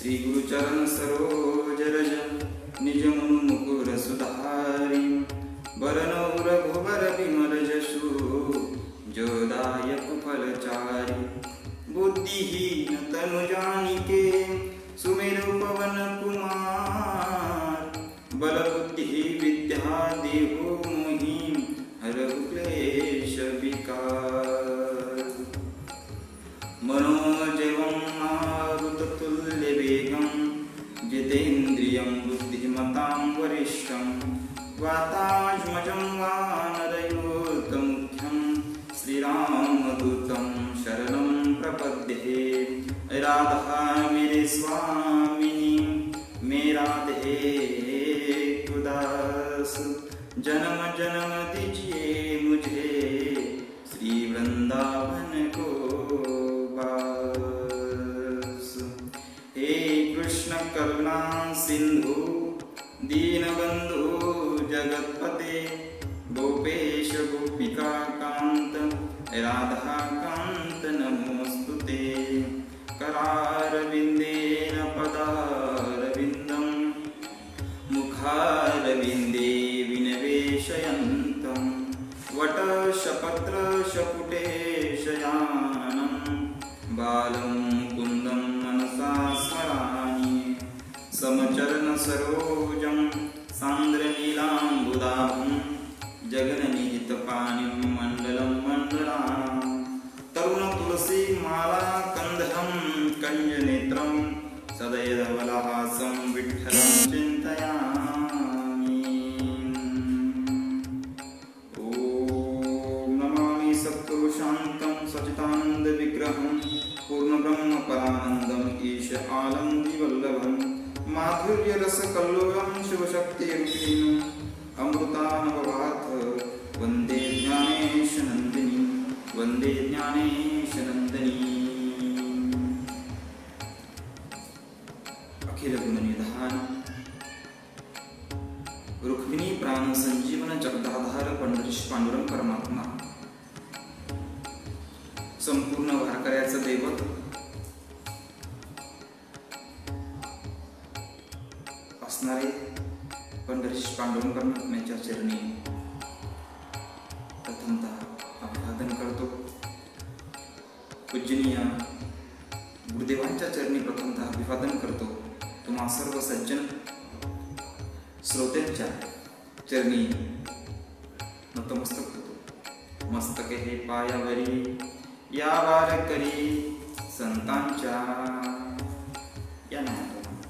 श्री गुरुचरण सरोज रज निज मनु मुकुर सुधारी बरनौ रघुबर विमल जसु जोदायक फलचारी बुद्धिहीन तनु जानिके सुमेरु पवन कुमार बल बुद्धि विद्या देहु मोहि हरहु क्लेश विकार मनोजवं मारुततुल्य वेगं जितेन्द्रियं बुद्धिमतां वरिष्ठं वातात्मजं वानरयूथमुख्यं श्रीरामदूतं शरणं प्रपद्ये। राधा मेरे स्वामिनी मेरा राधे उदास जन्म जन्म दीजिए मुझे श्री वृंदावन को वास। हे कृष्ण करुणा सिंधु दीनबंधु जगतपते गोपेश गोपिका कांत राधा कांत नमोस्तुते। करारविंदेन पदारविंदं मुखारविंदे विनिवेशयन्तं वटशपत्रशपुटे शयानं बालं मुकुन्दं मनसा स्मरामि। समचरण सरोजं सान्द्रनीलाम्बुदाभं जगन्निहितपाणिं मण्डलं मण्डलाम् तरुण तुलसी माला कंदहं कंजनेत्रं सदयधवलहासं विठ्ठलं चिन्तयामि। ॐ नमामि सत्पुरुषान्तं सच्चिदानन्दविग्रहं पूर्णब्रह्मपरानन्दम् ईश आलम्बिवल्लभं माधुर्यरसकल्लोलं शिवशक्तिरूपिणं अमृतानववाथ वन्दे ज्ञानेशनन्दिनी वंदे ज्ञानेश नंदिनी। अखिल गुणनिधान रुक्मिणी प्राण संजीवन जगदाधार पंढरीश पांडुरंग परमात्मा संपूर्ण वारकऱ्याचं दैवत असणारे पंढरीश पांडुरंग परमात्म्याच्या चरणी प्रथमतः अभिवादन करतो। पूजनीय गुरुदेवांच्या चरणी प्रथमतः अभिवादन करतो। तुम्हा सर्व सज्जन श्रोत्यांच्या चरणी नतमस्तक होतो। मस्तके हे पायावरी या वारकरी संतांच्या या नामाप्रमाणे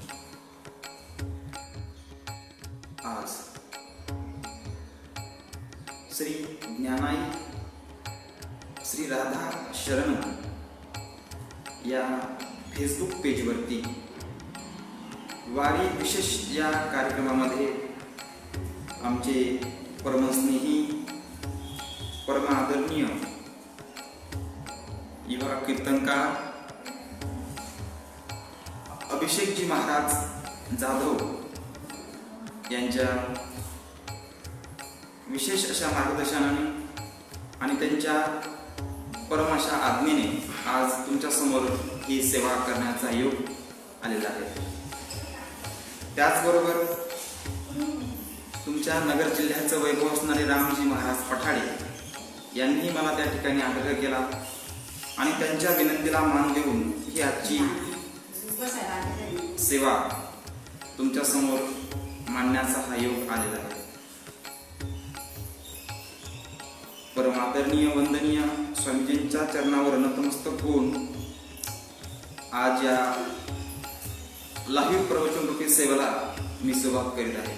आज श्री ज्ञानाई श्री राधा शरण या फेसबुक पेजवरती वारी विशेष या कार्यक्रमामध्ये आमचे परमस्नेही परम आदरणीय युवा कीर्तनकार अभिषेकजी महाराज जाधव यांच्या विशेष अशा मार्गदर्शनाने आणि त्यांच्या परम अशा आज्ञेने आज तुमच्या समोर ही सेवा करण्याचा योग आलेला आहे। त्याचबरोबर तुमच्या नगर जिल्ह्याचं वैभव असणारे रामजी महाराज पठाडे यांनी मला त्या ठिकाणी आग्रह केला आणि त्यांच्या विनंतीला मान देऊन ही आजची सेवा तुमच्या समोर मांडण्याचा हा योग आलेला आहे। परमादरणीय वंदनीय स्वामीजींच्या चरणावर नतमस्तक होऊन आज या लाईव्ह प्रवचन रूपी सेवेला मी सुरुवात करीत आहे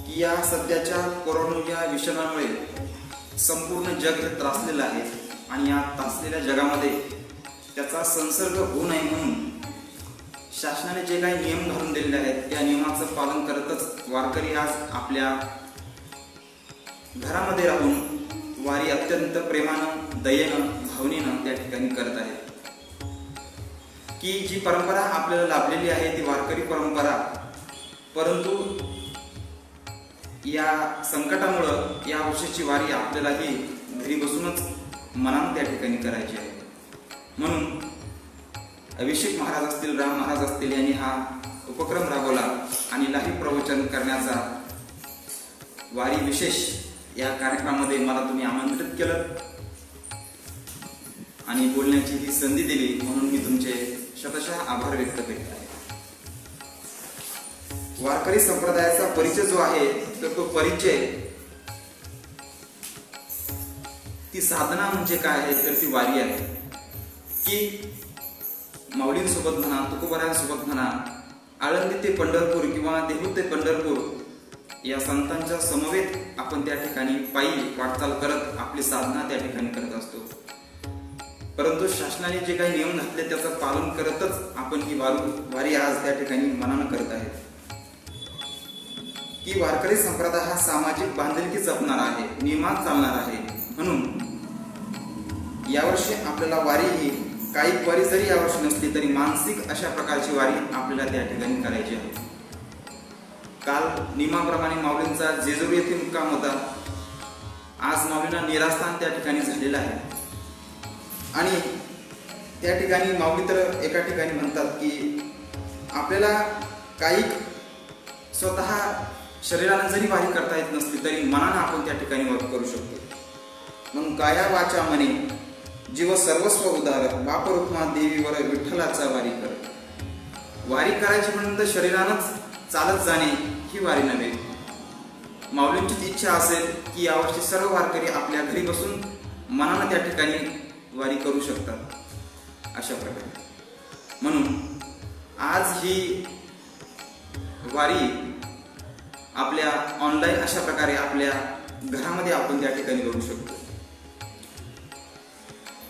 की या सध्याच्या कोरोना विषाणूमुळे संपूर्ण जग त्रासलेलं आहे आणि या त्रासलेल्या जगामध्ये त्याचा संसर्ग होऊ नये म्हणून शासनाने जे काही नियम घालून दिलेले आहेत त्या नियमाचं पालन करतच वारकरी आज आपल्या घरामध्ये राहून वारी अत्यंत प्रेमानं दयेनं भावनेनं त्या ठिकाणी करत आहेत। की जी परंपरा आपल्याला लाभलेली आहे ती वारकरी परंपरा, परंतु या संकटामुळे या वर्षीची वारी आपल्याला ही घरी बसूनच मनात त्या ठिकाणी करायची आहे। म्हणून अभिषेक महाराज असतील, राम महाराज असतील यांनी हा उपक्रम राबवला आणि लाईव्ह प्रवचन करण्याचा वारी विशेष या कार्यक्रमामध्ये मला तुम्ही आमंत्रित केलं आणि बोलण्याची ही संधी दिली, म्हणून मी तुमचे शतशः आभार व्यक्त करीत आहे. वारकरी संप्रदायाचा परिचय जो आहे तर तो परिचय, ती साधना म्हणजे काय आहे तर ती वारी आहे. की माऊलींसोबत म्हणा, तुकोबारायांसोबत म्हणा, आळंदी ते पंढरपूर किंवा देहू ते पंढरपूर या संतांच्या समवेत आपण त्या ठिकाणी पायी वाटचाल करत आपली साधना त्या ठिकाणी करत असतो. परंतु शासनाने जे काही नियम घातले त्याचं पालन करतच आपण ही वारी आज त्या ठिकाणी मनानं करत आहे. की वारकरी संप्रदाय हा सामाजिक बांधिलकी जपणार आहे, नियमात चालणार आहे. म्हणून यावर्षी आपल्याला वारी ही काही वारी जरी यावर्षी नसली तरी मानसिक अशा प्रकारची वारी आपल्याला त्या ठिकाणी करायची आहे. काल नियमाप्रमाणे माऊलींचा जेजुरी येथे मुक्काम होता. आज माऊलींना निरास्थान त्या ठिकाणी झालेलं आहे आणि त्या ठिकाणी माऊली तर एका ठिकाणी म्हणतात की आपल्याला काही स्वतः शरीराने जरी वारी करता येत नसली तरी मनानं आपण त्या ठिकाणी वारी करू शकतो. म्हणून काया वाचा मने जीव सर्वस्व उदार, बाप रुक्मा देवीवर विठ्ठलाचा वारी कर. वारी करायची म्हणून तर शरीरानंच चालत जाणे ही वारी नव्हे. माऊलींची इच्छा असेल की यावर्षी सर्व वारकरी आपल्या घरी बसून मनानं त्या ठिकाणी वारी करू शकतात अशा प्रकारे. म्हणून आज ही वारी आपल्या ऑनलाईन अशा प्रकारे आपल्या घरामध्ये आपण त्या ठिकाणी करू शकतो.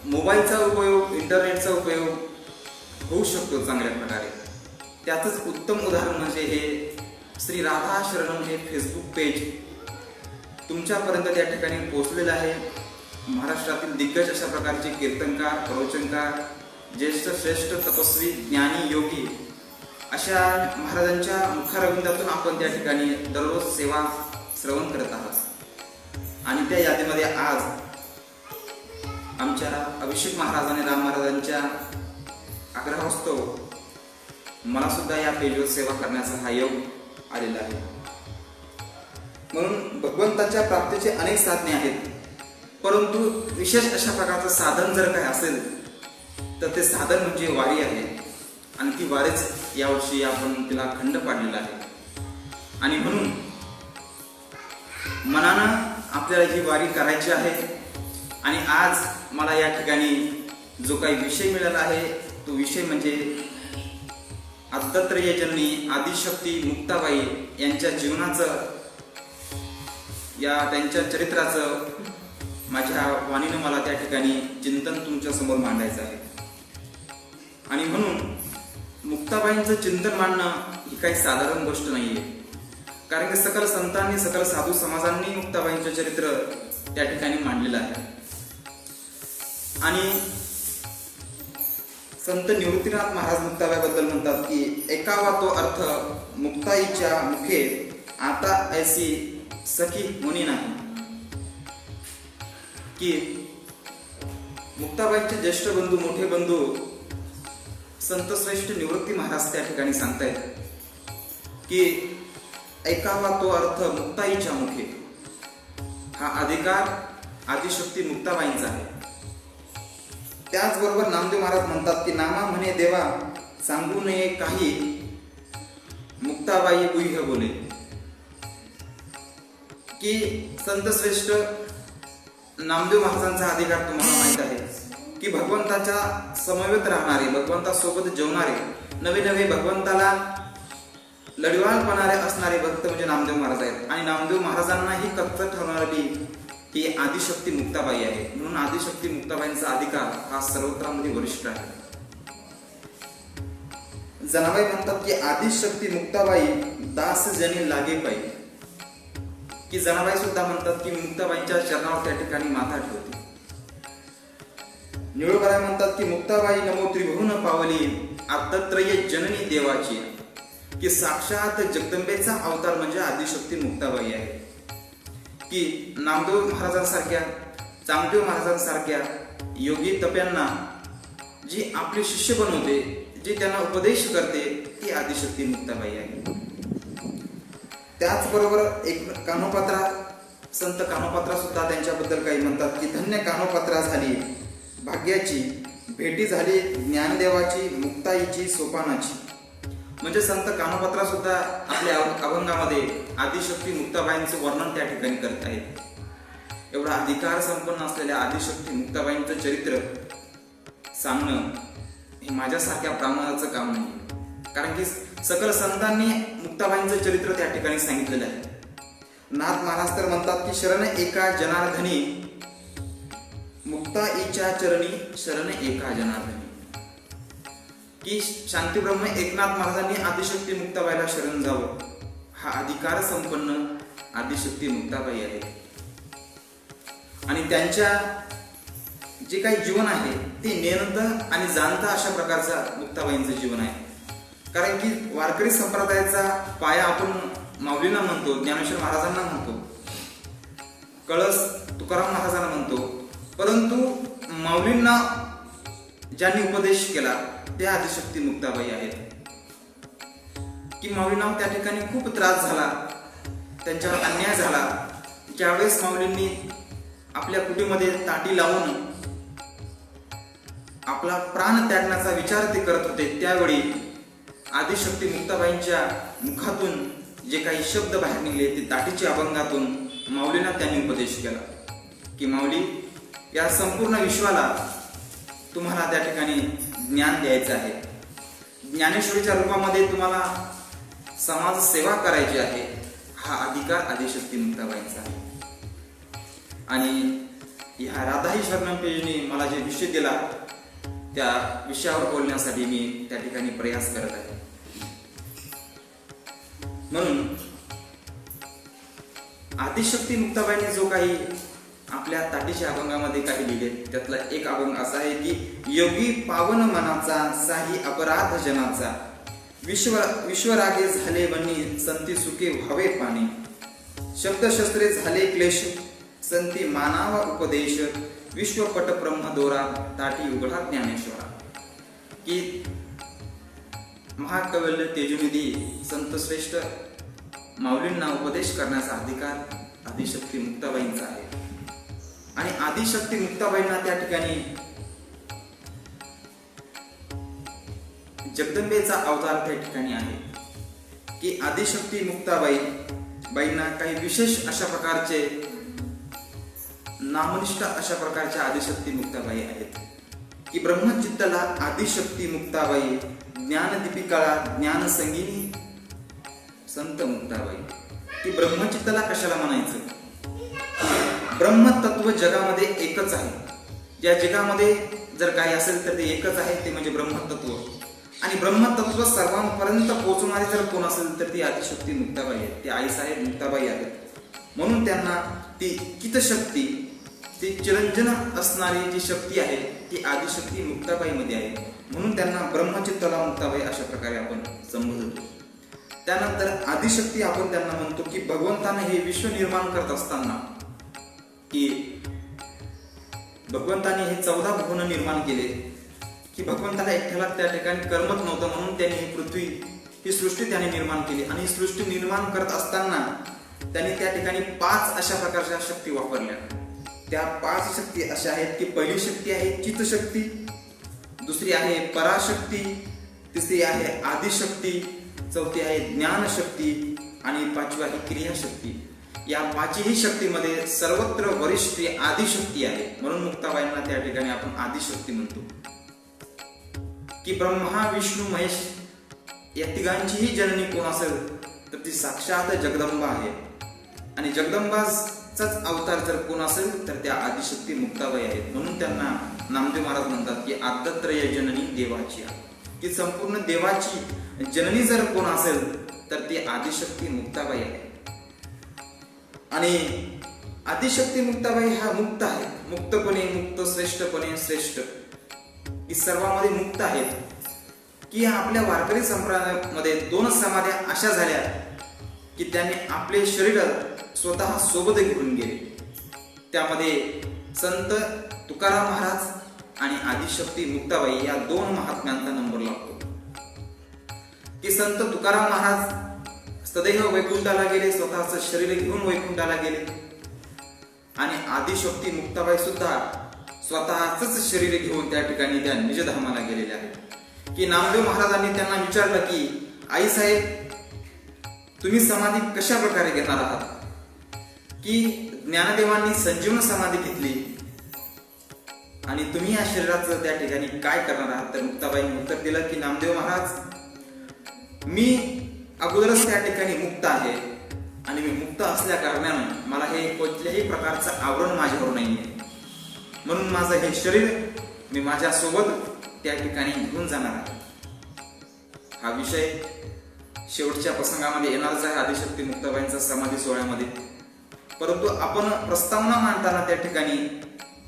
मोबाईलचा उपयोग, इंटरनेटचा उपयोग होऊ शकतो चांगल्या प्रकारे. त्यातच उत्तम उदाहरण म्हणजे हे श्री राधा शरणम हे फेसबुक पेज तुमच्यापर्यंत त्या ठिकाणी पोहोचलेलं आहे. महाराष्ट्रातील दिग्गज अशा प्रकारचे कीर्तनकार, प्रवचनकार, ज्येष्ठ श्रेष्ठ तपस्वी, ज्ञानी, योगी अशा महाराजांच्या मुखारविंदातून आपण त्या ठिकाणी दररोज सेवा श्रवण करत आहात. आणि त्या यादीमध्ये आज आमच्या अभिषेक महाराज आणि राम महाराजांच्या आग्रहास्तव मला सुद्धा या पेजवर सेवा करण्याचा हा योग आलेला आहे. म्हणून भगवंताच्या प्राप्तीचे अनेक साधने आहेत, परंतु विशेष अशा प्रकारचं साधन जर काही असेल तर ते साधन म्हणजे वारी आहे. आणि ती वारीच यावर्षी आपण तिला खंड पाडलेला आहे. आणि म्हणून मनानं आपल्याला ही वारी करायची आहे. आणि आज मला या ठिकाणी जो काही विषय मिळाला आहे तो विषय म्हणजे दत्तात्रेय जन्नी आदिशक्ती मुक्ताबाई यांच्या जीवनाचं, या त्यांच्या चरित्राचं माझ्या वाणीनं मला त्या ठिकाणी चिंतन तुमच्या समोर मांडायचं आहे. आणि म्हणून मुक्ताबाईंचं चिंतन मांडणं ही काही साधारण गोष्ट नाहीये. कारण की सकल संतांनी, सकल साधू समाजांनी मुक्ताबाईंचं चरित्र त्या ठिकाणी मांडलेलं आहे. आणि संत निवृत्तीनाथ महाराज मुक्ताबाईबद्दल म्हणतात की एकावा तो अर्थ मुक्ताईच्या मुखे आता ऐसी सखी मुनी नाही. की मुक्ताबाईंचे ज्येष्ठ बंधू, मोठे बंधू संत श्रेष्ठ निवृत्ती महाराज त्या ठिकाणी सांगतायत की ऐकावा तो अर्थ मुक्ताईच्या मुखे. हा अधिकार आदिशक्ती मुक्ताबाईंचा आहे. त्याचबरोबर नामदेव महाराज म्हणतात की नामा म्हणे देवा सांगू नये काही, मुक्ताबाई गुह्य बोले. की संत श्रेष्ठ नामदेव महाराजांचा अधिकार तुम्हाला माहित आहे की भगवंताच्या समवेत राहणारे, भगवंतासोबत जेवणारे, नवे नवे भगवंताला लढवालपणारे असणारे भक्त म्हणजे नामदेव महाराज आहेत. आणि नामदेव महाराजांनाही कच्च ठरणारी ही आदिशक्ती मुक्ताबाई आहे. म्हणून आदिशक्ती मुक्ताबाईंचा अधिकार हा सर्वत्रामध्ये वरिष्ठ आहे. जनाबाई म्हणतात की आदिशक्ती मुक्ताबाई दास जनी लागे पाई. की जनाबाई सुद्धा म्हणतात की मुक्ताबाईंच्या चरणावर त्या ठिकाणी माथा ठेवते. निळोबाई म्हणतात की मुक्ताबाई नमो त्रिभुवन पावली दत्तात्रेय जननी देवाची. की साक्षात जगदंबेचा अवतार म्हणजे आदिशक्ती मुक्ताबाई आहे. की नामदेव महाराजांसारख्या, चांगदेव महाराजांसारख्या योगी तप्यांना जी आपले शिष्य बनवते, जी त्यांना उपदेश करते, ती आदिशक्ती मुक्ताबाई आहे. त्याचबरोबर एक कानोपात्रा, संत कानोपात्रा सुद्धा त्यांच्याबद्दल काही म्हणतात की धन्य कानोपात्रा झाली भाग्याची, भेटी झाली ज्ञानदेवाची, मुक्ताईची सोपानाची. म्हणजे संत कानोपात्रा सुद्धा आपल्या अभंगामध्ये आदिशक्ती मुक्ताबाईंचे वर्णन त्या ठिकाणी करत आहेत. एवढा अधिकार संपन्न असलेल्या आदिशक्ती मुक्ताबाईंचं चरित्र सांगणं हे माझ्यासारख्या ब्राह्मणाचं काम नाही, कारण की सकल संतांनी मुक्ताबाईंचं चरित्र त्या ठिकाणी सांगितलेलं आहे. नाथ महाराज तर म्हणतात की शरण एका जनार्दनी, मुक्ताईच्या चरणी शरण एका जनार्दनी. की शांतीब्रह्म एकनाथ महाराजांनी आदिशक्ती मुक्ताबाईला शरण जावं, हा अधिकार संपन्न आदिशक्ती मुक्ताबाई आहे. आणि त्यांच्या जे काही जीवन आहे ते नेणतं आणि जाणतं अशा प्रकारचा मुक्ताबाईंचं जीवन आहे. कारण की वारकरी संप्रदायाचा पाया आपण माऊलींना म्हणतो, ज्ञानेश्वर महाराजांना म्हणतो, कळस तुकाराम महाराजांना म्हणतो, परंतु माऊलींना ज्यांनी उपदेश केला त्या आदिशक्ती मुक्ताबाई आहेत. की माऊलींना त्या ठिकाणी खूप त्रास झाला, त्यांच्यावर अन्याय झाला. ज्यावेळेस माऊलींनी आपल्या कुटीमध्ये ताटी लावून आपला प्राण त्यागण्याचा विचार ते करत होते, त्यावेळी आदिशक्ती मुक्ताबाईंच्या मुखातून जे काही शब्द बाहेर निघले ते ताटीच्या अभंगातून माऊलींना त्यांनी उपदेश केला की माऊली, या संपूर्ण विश्वाला तुम्हाला त्या ठिकाणी ज्ञान द्यायचं आहे. ज्ञानेश्वरीच्या रूपामध्ये तुम्हाला समाज सेवा करायची आहे. हा अधिकार आदिशक्ती मुक्ताबाईंचा आहे. आणि ह्या राधाई शरणम पेजने मला जे विषय दिला त्या विषयावर बोलण्यासाठी मी त्या ठिकाणी प्रयास करत आहे. म्हणून आदिशक्ती मुक्ताबाईंनी जो काही आपल्या ताटीच्या अभंगामध्ये काही लिहिले, त्यातला एक अभंग असा आहे की योगी पावन मनाचा साही अपराध जनाचा, विश्वरागे झाले बनी संती सुखे व्हावे पाणी, शब्दशस्त्रे झाले क्लेश संती मानावा उपदेश, विश्वपट ब्रह्मदोरा ताटी उघडा ज्ञानेश्वरा. की महाकवल्य तेजोनिधी संत श्रेष्ठ माऊलींना उपदेश करण्याचा अधिकार आदिशक्ती मुक्ताबाईंचा आहे. आणि आदिशक्ती मुक्ताबाईंना त्या ठिकाणी जगदंबेचा अवतार त्या ठिकाणी आहे. की आदिशक्ती मुक्ताबाई बाईंना काही विशेष अशा प्रकारचे नामनिष्ठ अशा प्रकारच्या आदिशक्ती मुक्ताबाई आहेत. की ब्रह्मचित्तला आदिशक्ती मुक्ताबाई, ज्ञानदीपिकाला ज्ञान संगीनी संत मुक्ताबाई. की ब्रह्मचित्तला कशाला म्हणायचं? ब्रह्मतत्व जगामध्ये एकच आहे. या जगामध्ये जर काही असेल तर ते एकच आहे, ते म्हणजे ब्रह्मतत्व. आणि ब्रह्मतत्व सर्वांपर्यंत पोहोचणारी जर कोण असेल तर ती आदिशक्ती मुक्ताबाई आहे, ती आईसाहेब मुक्ताबाई आहेत. म्हणून त्यांना ती चितशक्ती, ती चिरंजन असणारी जी शक्ती आहे ती आदिशक्ती मुक्ताबाईमध्ये आहे. म्हणून त्यांना ब्रह्मचित्तला मुक्ताबाई अशा प्रकारे आपण संबोधतो. त्यानंतर आदिशक्ती आपण त्यांना म्हणतो की भगवंताने हे विश्व निर्माण करत असताना की भगवंताने हे 14 भुवन निर्माण केले. की भगवंताला एकट्याला त्या ठिकाणी करमत नव्हतं, म्हणून त्यांनी ही पृथ्वी, ही सृष्टी त्याने निर्माण केली. आणि ही सृष्टी निर्माण करत असताना त्यांनी त्या ठिकाणी 5 अशा प्रकारच्या शक्ती वापरल्या. त्या 5 शक्ती अशा आहेत की पहिली शक्ती आहे चितशक्ती, दुसरी आहे पराशक्ती, तिसरी आहे आदिशक्ती, चौथी आहे ज्ञानशक्ती आणि 5वी आहे क्रियाशक्ती. या 5ही शक्तीमध्ये सर्वत्र वरिष्ठ आदिशक्ती आहे. म्हणून मुक्ताबाईंना त्या ठिकाणी आपण आदिशक्ती म्हणतो. की ब्रह्मा विष्णू महेश या तिघांचीही जननी कोण असेल तर ती साक्षात जगदंबा आहे. आणि जगदंबाचाच अवतार जर कोण असेल तर त्या आदिशक्ती मुक्ताबाई आहेत. म्हणून त्यांना नामदेव महाराज म्हणतात की आद्यत्रय जननी देवाची आहे. की संपूर्ण देवाची जननी जर कोण असेल तर ती आदिशक्ती मुक्ताबाई आहे. आणि आदिशक्ती मुक्ताबाई हा मुक्त आहे. मुक्तपणे मुक्त, श्रेष्ठपणे श्रेष्ठ, की सर्वांमध्ये मुक्त आहेत. की आपल्या वारकरी संप्रदायामध्ये 2 समाध्या अशा झाल्या की त्यांनी आपले शरीर स्वतः सोबत घेऊन गेले. त्यामध्ये संत तुकाराम महाराज आणि आदिशक्ती मुक्ताबाई या दोन महात्म्यांचा नंबर लागतो. की संत तुकाराम महाराज सदैव वैकुंठाला गेले, स्वतःचं शरीर घेऊन वैकुंठाला गेले, आणि आदिशक्ती मुक्ताबाई सुद्धा स्वतःच शरीर घेऊन त्या ठिकाणी त्या निजधामाला गेलेल्या आहेत. की नामदेव महाराजांनी त्यांना विचारलं की आई साहेब, तुम्ही समाधी कशा प्रकारे घेणार आहात? की ज्ञानदेवांनी संजीवन समाधी घेतली आणि तुम्ही या शरीराचं त्या ठिकाणी काय करणार आहात? तर मुक्ताबाईंनी उत्तर दिलं की नामदेव महाराज, मी अगोदरच त्या ठिकाणी मुक्त आहे आणि मी मुक्त असल्या कारणाने मला हे कोणत्याही प्रकारचं आवरण माझ्यावर नाहीये, म्हणून माझं हे शरीर मी माझ्या सोबत त्या ठिकाणी घेऊन जाणार आहे. हा विषय शेवटच्या प्रसंगामध्ये येणारच आहे आदिशक्ती मुक्ताबाईंचा समाधी सोहळ्यामध्ये. परंतु आपण प्रस्तावना मांडताना त्या ठिकाणी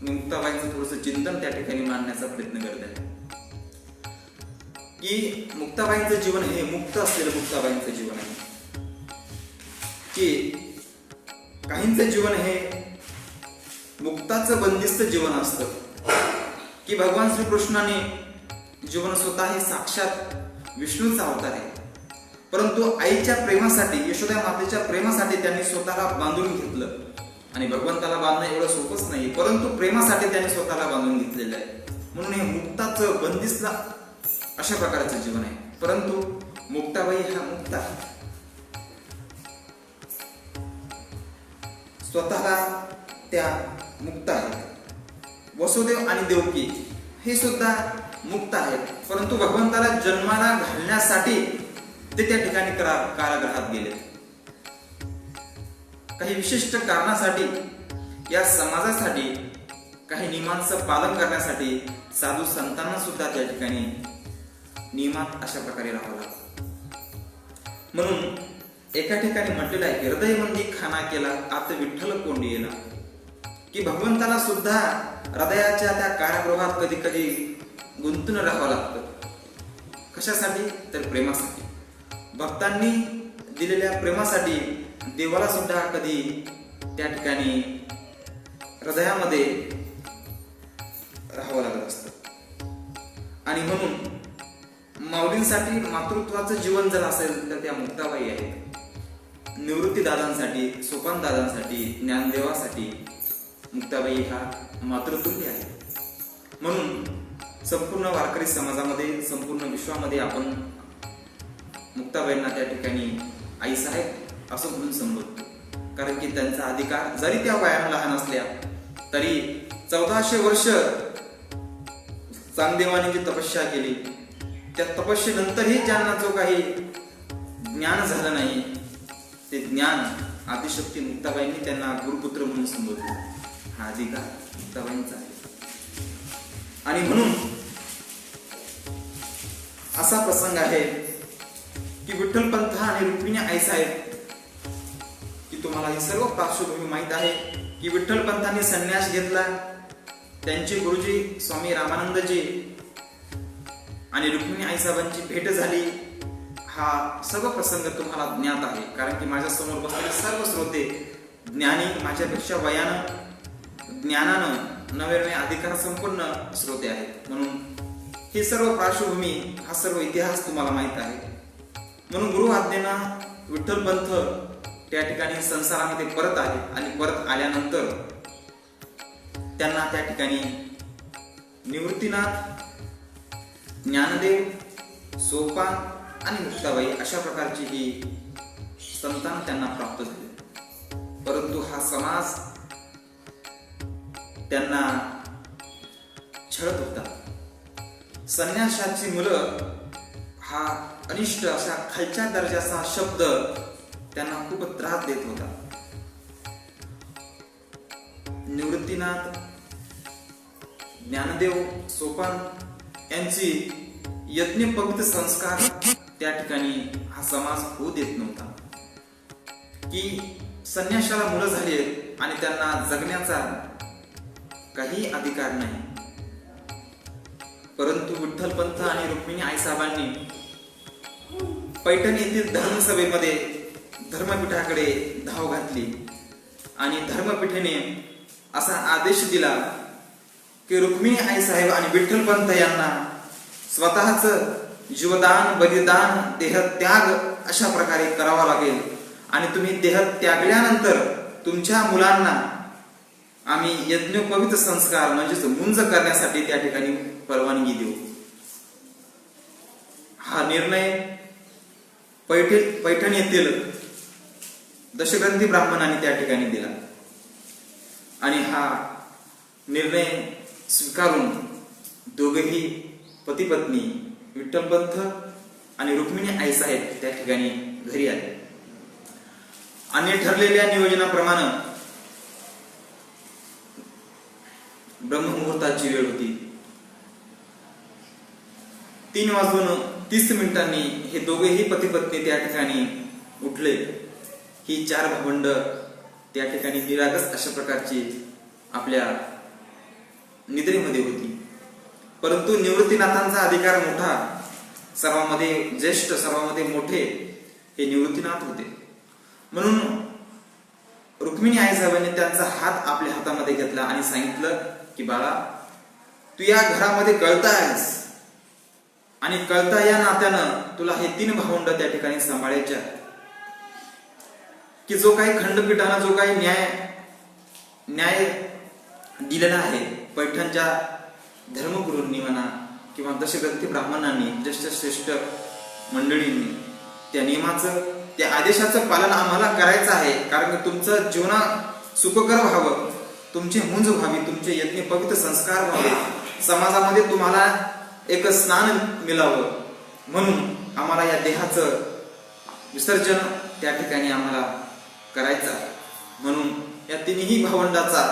मुक्ताबाईंचं थोडंसं चिंतन त्या ठिकाणी मांडण्याचा प्रयत्न करत आहे. की मुक्ताबाईंचं जीवन हे मुक्त असलेलं मुक्ताबाईंचं जीवन आहे. की काहींचं जीवन हे मुक्ताचं बंदिस्त जीवन असतं. की भगवान श्रीकृष्णाने जीवन स्वतः हे साक्षात विष्णूचा अवतार आहे, परंतु आईच्या प्रेमासाठी, यशोदा मातेच्या प्रेमासाठी त्यांनी स्वतःला बांधून घेतलं. आणि भगवंताला बांधणं एवढं सोपंच नाही, परंतु प्रेमासाठी त्यांनी स्वतःला बांधून घेतलेलं आहे. म्हणून हे मुक्ताचं बंदिस्त अशा प्रकारचं जीवन आहे. परंतु मुक्ताबाई हा मुक्त आहे, स्वतःला त्या मुक्त आहेत. वसुदेव आणि देवकी हे सुद्धा मुक्त आहेत, परंतु भगवंताला जन्माला घालण्यासाठी ते त्या ठिकाणी कारागृहात गेले. काही विशिष्ट कारणासाठी, या समाजासाठी काही नियमांचं पालन करण्यासाठी साधू संतांना सुद्धा त्या ठिकाणी नियमात अशा प्रकारे राहावं लागतं. म्हणून एका ठिकाणी म्हटलेलं आहे, हृदय मंदी खाना केला आत विठ्ठल कोंडी येला. की भगवंताला सुद्धा हृदयाच्या त्या कारागृहात कधी कधी गुंतून राहावं लागतं. कशासाठी? तर प्रेमासाठी. भक्तांनी दिलेल्या प्रेमासाठी देवाला सुद्धा कधी त्या ठिकाणी हृदयामध्ये राहावं लागत असतं. आणि म्हणून माऊलींसाठी मातृत्वाचं जीवन जर असेल तर त्या मुक्ताबाई आहेत. निवृत्ती दादांसाठी, सोपान दादांसाठी, ज्ञानदेवासाठी मुक्ताबाई हा मातृतुल्य आहे. म्हणून संपूर्ण वारकरी समाजामध्ये, संपूर्ण विश्वामध्ये आपण मुक्ताबाईंना त्या ठिकाणी आई साहेब असं म्हणून संबोधतो. कारण की त्यांचा अधिकार, जरी त्या वयाने लहान असल्या तरी 1400 वर्ष चांगदेवाने जी तपस्या केली, त्या तपस्येनंतरही ज्यांना जो काही ज्ञान झालं नाही, ते ज्ञान आदिशक्ती मुक्ताबाईंनी त्यांना गुरुपुत्र म्हणून संबोधलं. हा अधिकार मुक्ताबाईंचा आहे. आणि म्हणून असा प्रसंग आहे की विठ्ठलपंत आणि रुक्मिणी आई साहेब, की तुम्हाला ही सर्व पार्श्वभूमी माहित आहे की विठ्ठलपंतांनी संन्यास घेतला. त्यांचे गुरुजी स्वामी रामानंदजी आणि रुक्मिणी आई साहेबांची भेट झाली. हा सर्व प्रसंग तुम्हाला ज्ञात आहे, कारण की माझ्या समोर बसलेले सर्व श्रोते ज्ञानी, माझ्यापेक्षा वयानं, ज्ञानानं, नव्याने अधिकार संपन्न श्रोते आहेत. म्हणून ही सर्व पार्श्वभूमी, हा सर्व इतिहास तुम्हाला माहित आहे. म्हणून गुरु आज्ञेनं विठ्ठलपंत त्या ठिकाणी संसारामध्ये परत आले आणि परत आल्यानंतर त्यांना त्या ठिकाणी निवृत्तीनाथ, ज्ञानदेव, सोपान आणि मुक्ताबाई अशा प्रकारची ही संतान त्यांना प्राप्त झाली. परंतु हा समाज त्यांना छळत होता. संन्यासाची मुलं हा अनिष्ट अशा खालच्या दर्जाचा शब्द त्यांना खूप त्रास देत होता. निवृत्तीनाथ, ज्ञानदेव, सोपान यांची यज्ञ पवित्र संस्कार त्या ठिकाणी हा समाज होऊ देत नव्हता. की संन्यासाला मुलं झाली आणि त्यांना जगण्याचा काही अधिकार नाही. परंतु विठ्ठलपंत आणि रुक्मिणी आईसाहेबांनी पैठण येथील धर्मसभेमध्ये धर्मपीठाकडे धाव घातली आणि धर्मपीठेने असा आदेश दिला की रुक्मिणी आई साहेब आणि विठ्ठलपंत यांना स्वतःच जीवदान, बलिदान, देहत्याग अशा प्रकारे करावा लागेल आणि तुम्ही देह त्यागल्यानंतर तुमच्या मुलांना आम्ही यज्ञोपवीत संस्कार म्हणजेच मुंज करण्यासाठी त्या ठिकाणी परवानगी देऊ. हा निर्णय पैठण येथील दशग्रंथी ब्राह्मणांनी त्या ठिकाणी दिला आणि हा निर्णय स्वीकारून दोघेही पती पत्नी विठ्ठलपंत आणि रुक्मिणी आई साहेब त्या ठिकाणी घरी आले आणि ठरलेल्या नियोजनाप्रमाणे ब्रह्ममुहूर्ताची वेळ होती. 3:30 हे दोघेही पती पत्नी त्या ठिकाणी उठले. ही 4 भावंड त्या ठिकाणी निरागस अशा प्रकारची आपल्या निद्रेमध्ये होती. परंतु निवृत्तीनाथांचा अधिकार मोठा, सर्वांमध्ये ज्येष्ठ, सर्वांमध्ये मोठे हे निवृत्तीनाथ होते. म्हणून रुक्मिणी आई साहेबांनी त्यांचा हात आपल्या हातामध्ये घेतला आणि सांगितलं की बाळा, तू या घरामध्ये कळता आहेस आणि कळता या नात्यानं तुला हे 3 भावंड त्या ठिकाणी सांभाळायच्या, की जो काही खंडपीठानं जो काही न्याय दिलेला आहे पैठणच्या धर्मगुरूंनी म्हणा किंवा दशग्रंथी ब्राह्मणांनी, ज्येष्ठ श्रेष्ठ मंडळींनी, त्या नियमाचं, त्या आदेशाचं पालन आम्हाला करायचं आहे. कारण की तुमचं जीवना सुखकर व्हावं, तुमची मुंज व्हावी, तुमचे यज्ञ पवित्र संस्कार व्हावे, समाजामध्ये तुम्हाला एक स्नान मिळावं, म्हणून आम्हाला या देहाचं विसर्जन त्या ठिकाणी आम्हाला करायचं आहे. म्हणून या 3ही भावंडाचा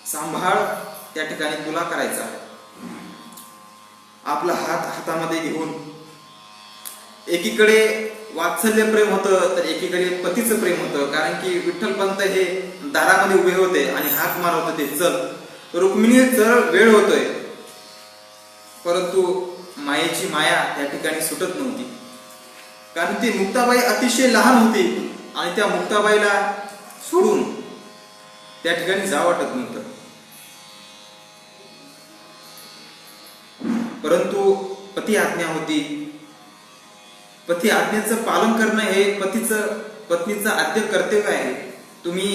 सांभाळ त्या ठिकाणी तुला करायचा आहे. आपला हात हातामध्ये घेऊन एकीकडे वात्सल्य प्रेम होतं तर एकीकडे पतीचं प्रेम होतं. कारण की विठ्ठलपंत हे दारामध्ये उभे होते आणि हाक मारत होते, चल रुक्मिणी, चल वेळ होतोय. परंतु मायेची माया त्या ठिकाणी सुटत नव्हती. कारण ती मुक्ताबाई अतिशय लहान होती आणि त्या मुक्ताबाईला सोडून त्या ठिकाणी जावं वाटत नव्हतं. परंतु पती आज्ञा होती. पती आज्ञेचं पालन करणं हे पत्नीचं आद्य कर्तव्य आहे. तुम्ही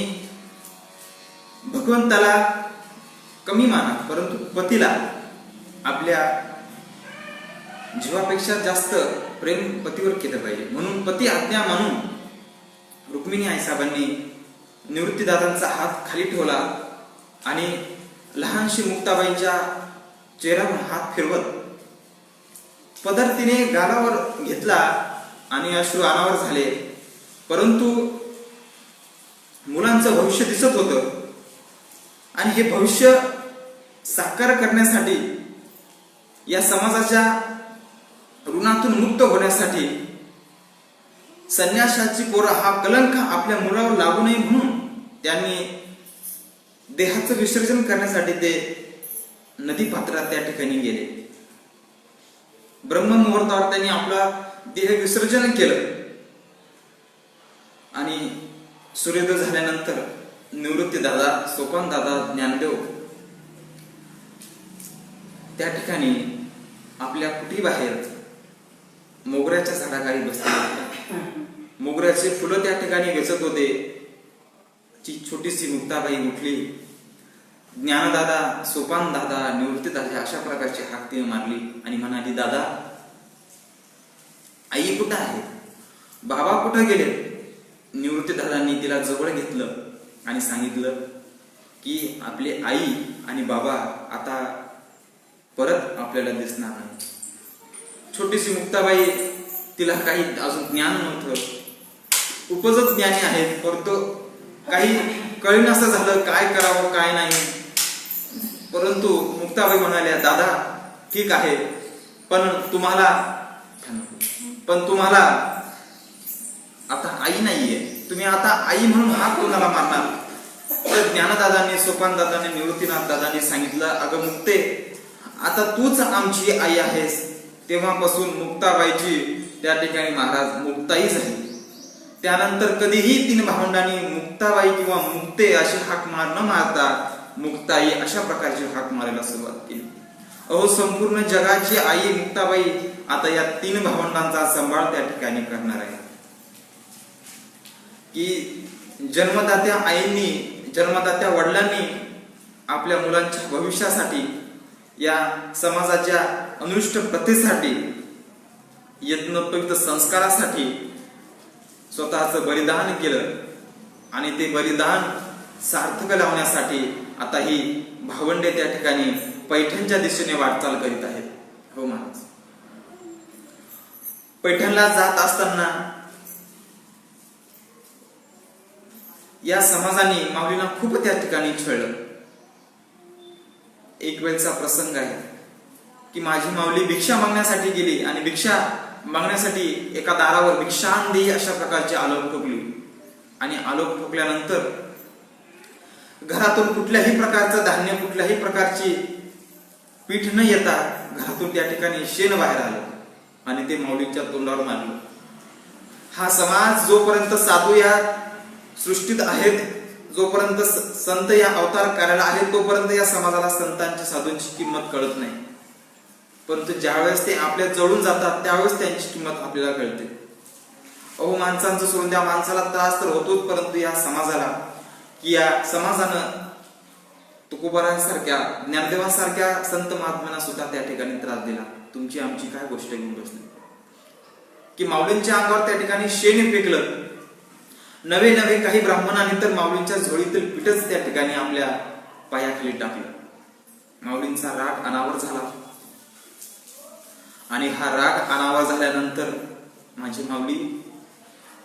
भगवंताला कमी माना, परंतु पतीला आपल्या जीवापेक्षा जास्त प्रेम पतीवर केलं पाहिजे. म्हणून पती आज्ञा मानून रुक्मिणी आईसाहेबांनी निवृत्तीदादांचा हात खाली ठेवला आणि लहानशी मुक्ताबाईंच्या चेहऱ्यावर हात फिरवत पदर तिने गालावर घेतला आणि अश्रू अनावर झाले. परंतु मुलांचं भविष्य दिसत होतं आणि हे भविष्य साकार करण्यासाठी, या समाजाच्या ऋणातून मुक्त होण्यासाठी, संन्यासाची पोरं हा कलंक आपल्या मुलावर लागू नये म्हणून त्यांनी देहाचं विसर्जन करण्यासाठी ते नदी पात्रात त्या ठिकाणी गेले. ब्रह्ममुहूर्तावर त्यांनी आपला देह विसर्जन केलं आणि सूर्योदय झाल्यानंतर निवृत्तीदादा, सोपानदादा, ज्ञानदेव त्या ठिकाणी आपल्या कुटीबाहेर मोगऱ्याच्या झाडाखाली बसले होते. मोगऱ्याचे फुलं त्या ठिकाणी वेचत होते. छोटीशी मुक्ताबाई उठली. ज्ञानदादा, सोपानदादा, निवृत्तीदादा अशा प्रकारची हाक तिने मारली आणि म्हणाली, दादा, आई कुठं आहे? बाबा कुठं गेले? निवृत्तीदादांनी तिला जवळ घेतलं आणि सांगितलं की आपली आई आणि बाबा आता परत आपल्याला दिसणार नाही. छोटीशी मुक्ताबाई, तिला काही अजून ज्ञान नव्हतं, उपजत ज्ञानी आहेत, परंतु काही कळीन असं झालं काय करावं काय नाही. परंतु मुक्ताबाई म्हणाल्या, दादा ठीक आहे, पण तुम्हाला आता आई नाहीये, तुम्ही आता आई म्हणून हाक कोणाला मारणार? तर ज्ञानदादांनी, सोपानदादांनी, निवृत्तीनाथ दादांनी सांगितलं, अगं मुक्ते, आता तूच आमची आई आहेस. तेव्हापासून मुक्ताबाईची त्या ठिकाणी महाराज मुक्ताई झाली. त्यानंतर कधीही 3 भावंडांनी मुक्ताबाई किंवा मुक्ते अशी हाक न मारता मुक्ताई अशा प्रकारची हाक मारायला सुरुवात केली. अहो, संपूर्ण जगाची आई मुक्ताबाई आता या 3 भावंडांचा सांभाळ त्या ठिकाणी करणार आहे. की जन्मदात्या आईंनी, जन्मदात्या वडिलांनी आपल्या मुलांच्या भविष्यासाठी, या समाजाच्या अनुष्ट प्रथेसाठी, यज्ञोपयुक्त संस्कारासाठी स्वतःचं बलिदान केलं आणि ते बलिदान सार्थक लावण्यासाठी आता ही भावंडे त्या ठिकाणी पैठणच्या दिशेने वाटचाल करीत आहेत. हो महाराज, पैठणला जात असताना या समाजाने माऊलींना खूप त्या ठिकाणी छळलं. एक वेळचा प्रसंग आहे की माझी माऊली भिक्षा मागण्यासाठी गेली आणि भिक्षा मागण्यासाठी एका दारावर भिक्षान देई अशा प्रकारची आलोक ठोकली आणि आलोक ठोकल्यानंतर घरातून कुठल्याही प्रकारचं धान्य, कुठल्याही प्रकारची पीठ न येता घरातून त्या ठिकाणी शेण बाहेर आलं आणि ते माऊलींच्या तोंडावर मारलं. हा समाज जोपर्यंत साधू या सृष्टीत आहेत, जोपर्यंत संत या अवतार कार्याला आहेत, तोपर्यंत या समाजाला संतांची, साधूंची किंमत कळत नाही. परंतु ज्यावेळेस ते आपल्या जवळून जातात त्यावेळेस त्यांची किंमत आपल्याला कळते. अहो, माणसांचं सोडून द्या, माणसाला त्रास तर होतोच, परंतु या समाजाला, की या समाजानं तुकोबारांसारख्या, ज्ञानदेवांसारख्या संत महात्म्यांना सुद्धा त्या ठिकाणी त्रास दिला. तुमची आमची काय गोष्ट घेऊन बसली की माऊलींच्या अंगावर त्या ठिकाणी शेण फेकलं. नवे नवे काही ब्राह्मणांनी तर माऊलींच्या झोळीतील पीठच त्या ठिकाणी आपल्या पायाखाली टाकलं. माऊलींचा राग अनावर झाला आणि हा राग अनावर झाल्यानंतर माझी माऊली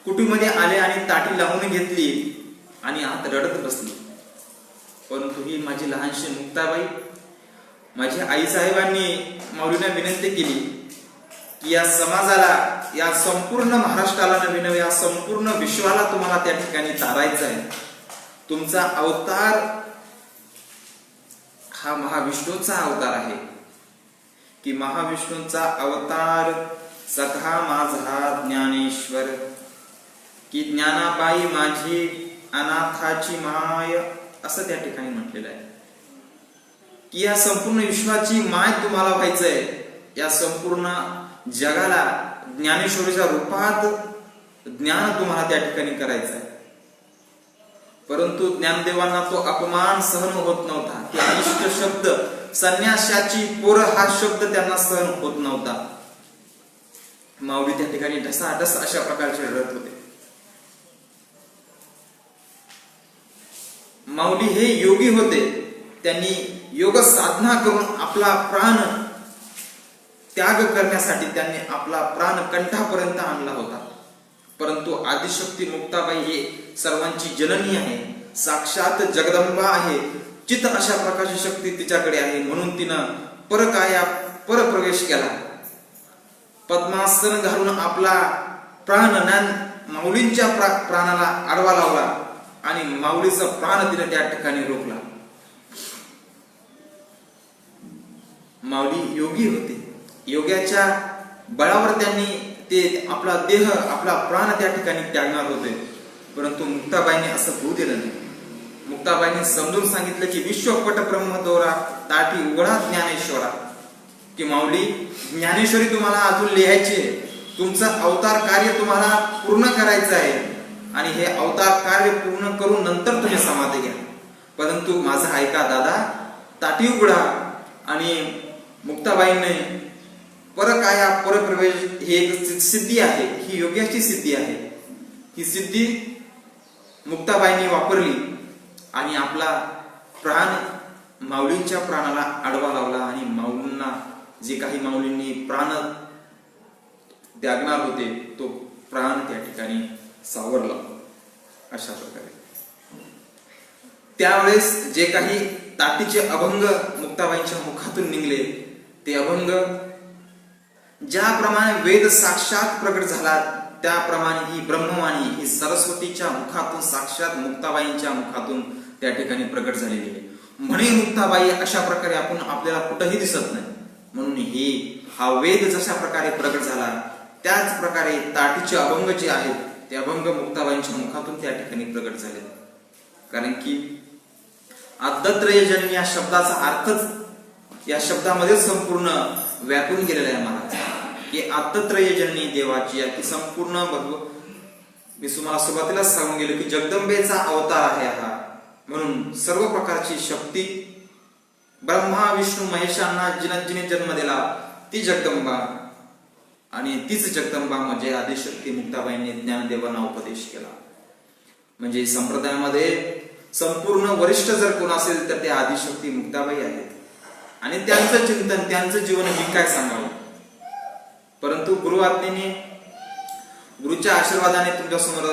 कुटीमध्ये आले आणि ताटी लावून घेतली आणि आत रडत बसली. परंतु ही माझी लहानशी मुक्ताबाई, माझ्या आई साहेबांनी माऊलींना विनंती केली की या समाजाला, या संपूर्ण महाराष्ट्राला नव्हे, या संपूर्ण विश्वाला तुम्हाला त्या ठिकाणी तारायचं आहे. तुमचा अवतार हा महाविष्णूचा अवतार आहे की महाविष्णूचा अवतार सखा माझा ज्ञानेश्वर, की ज्ञानाबाई माझी अनाथाची माय, असं त्या ठिकाणी म्हटलेलं आहे की या संपूर्ण विश्वाची माय तुम्हाला व्हायचंय. या संपूर्ण जगाला ज्ञानेश्वरीच्या रूपात ज्ञान तुम्हाला त्या ठिकाणी करायचं आहे. परंतु ज्ञानदेवांना तो अपमान सहन होत नव्हता. की अनिष्ट शब्द, संन्याशाची पोर हा शब्द त्यांना सहन होत नव्हता. माऊली त्या ठिकाणी ढसाढस अशा प्रकारचे रडत होते. माऊली हे योगी होते. त्यांनी योग साधना करून आपला प्राण त्याग करण्यासाठी त्यांनी आपला प्राण कंठापर्यंत आणला होता. परंतु आदिशक्ती मुक्ताबाई हे सर्वांची जननी आहे, साक्षात जगदंबा आहे. चित अशा प्रकारची शक्ती तिच्याकडे आहे, म्हणून तिनं परकाया परप्रवेश केला. पद्मासन घालून आपला प्राण माऊलींच्या प्राणाला आडवा लावला आणि माऊलीचा प्राण तिने त्या ठिकाणी रोखला. माऊली योगी होते. योग्याच्या बळावर त्यांनी ते आपला देह, आपला प्राण त्या ठिकाणी त्यागणार होते. परंतु मुक्ताबाईने असं होऊ दिलं नाही. मुक्ताबाईने समजून सांगितलं की विश्वपट ब्रह्मदोरा ताटी उघडा ज्ञानेश्वरा, की माऊली ज्ञानेश्वरी तुम्हाला अजून लिहायची आहे. तुमचं अवतार कार्य तुम्हाला पूर्ण करायचं आहे आणि हे अवतार कार्य पूर्ण करून नंतर तुम्ही समाधी घ्या. परंतु माझं ऐका दादा, ताटी उघडा. आणि मुक्ताबाईने परकाया परप्रवेश ही एक सिद्धी आहे, ही योग्याची सिद्धी आहे. ही सिद्धी मुक्ताबाईंनी वापरली आणि आपला प्राण माऊलींच्या प्राणाला आडवा लावला आणि माऊलींना जे काही माऊलींनी प्राण त्यागणार होते तो प्राण त्या ठिकाणी सावरला. अशा प्रकारे त्यावेळेस जे काही ताटीचे अभंग मुक्ताबाईंच्या मुखातून निघले, ते अभंग ज्याप्रमाणे वेद साक्षात प्रकट झाला त्याप्रमाणे ही ब्रह्मवाणी ही सरस्वतीच्या मुखातून, साक्षात मुक्ताबाईंच्या मुखातून त्या ठिकाणी प्रकट झालेली आहे. म्हणे मुक्ताबाई अशा प्रकारे आपण आपल्याला कुठेही दिसत नाही. म्हणून हा वेद जशा प्रकारे प्रकट झाला त्याच प्रकारे ताटीचे अभंग जे आहेत ते अभंग मुक्ताबाईंच्या मुखातून त्या ठिकाणी प्रकट झाले. कारण की आदत्त्रयजन्य या शब्दाचा अर्थच या शब्दामध्ये संपूर्ण व्यापून गेलेला आहे महाराज, की आदत्त्रयजन्य देवाची की संपूर्ण मी तुम्हाला सुरुवातीला सांगून गेलो की जगदंबेचा अवतार आहे हा. म्हणून सर्व प्रकारची शक्ती ब्रह्मा विष्णू महेशांना जिने जन्म दिला ती जगदंबा, आणि तीच जगदंबा म्हणजे आदिशक्ती मुक्ताबाईंनी ज्ञानदेवांना उपदेश केला. म्हणजे संप्रदायामध्ये संपूर्ण वरिष्ठ जर कोण असेल तर ते आदिशक्ती मुक्ताबाई आहेत, आणि त्यांचं चिंतन त्यांचं जीवन मी काय सांगावं. परंतु गुरु आज्ञेने गुरुच्या आशीर्वादाने तुमच्यासमोर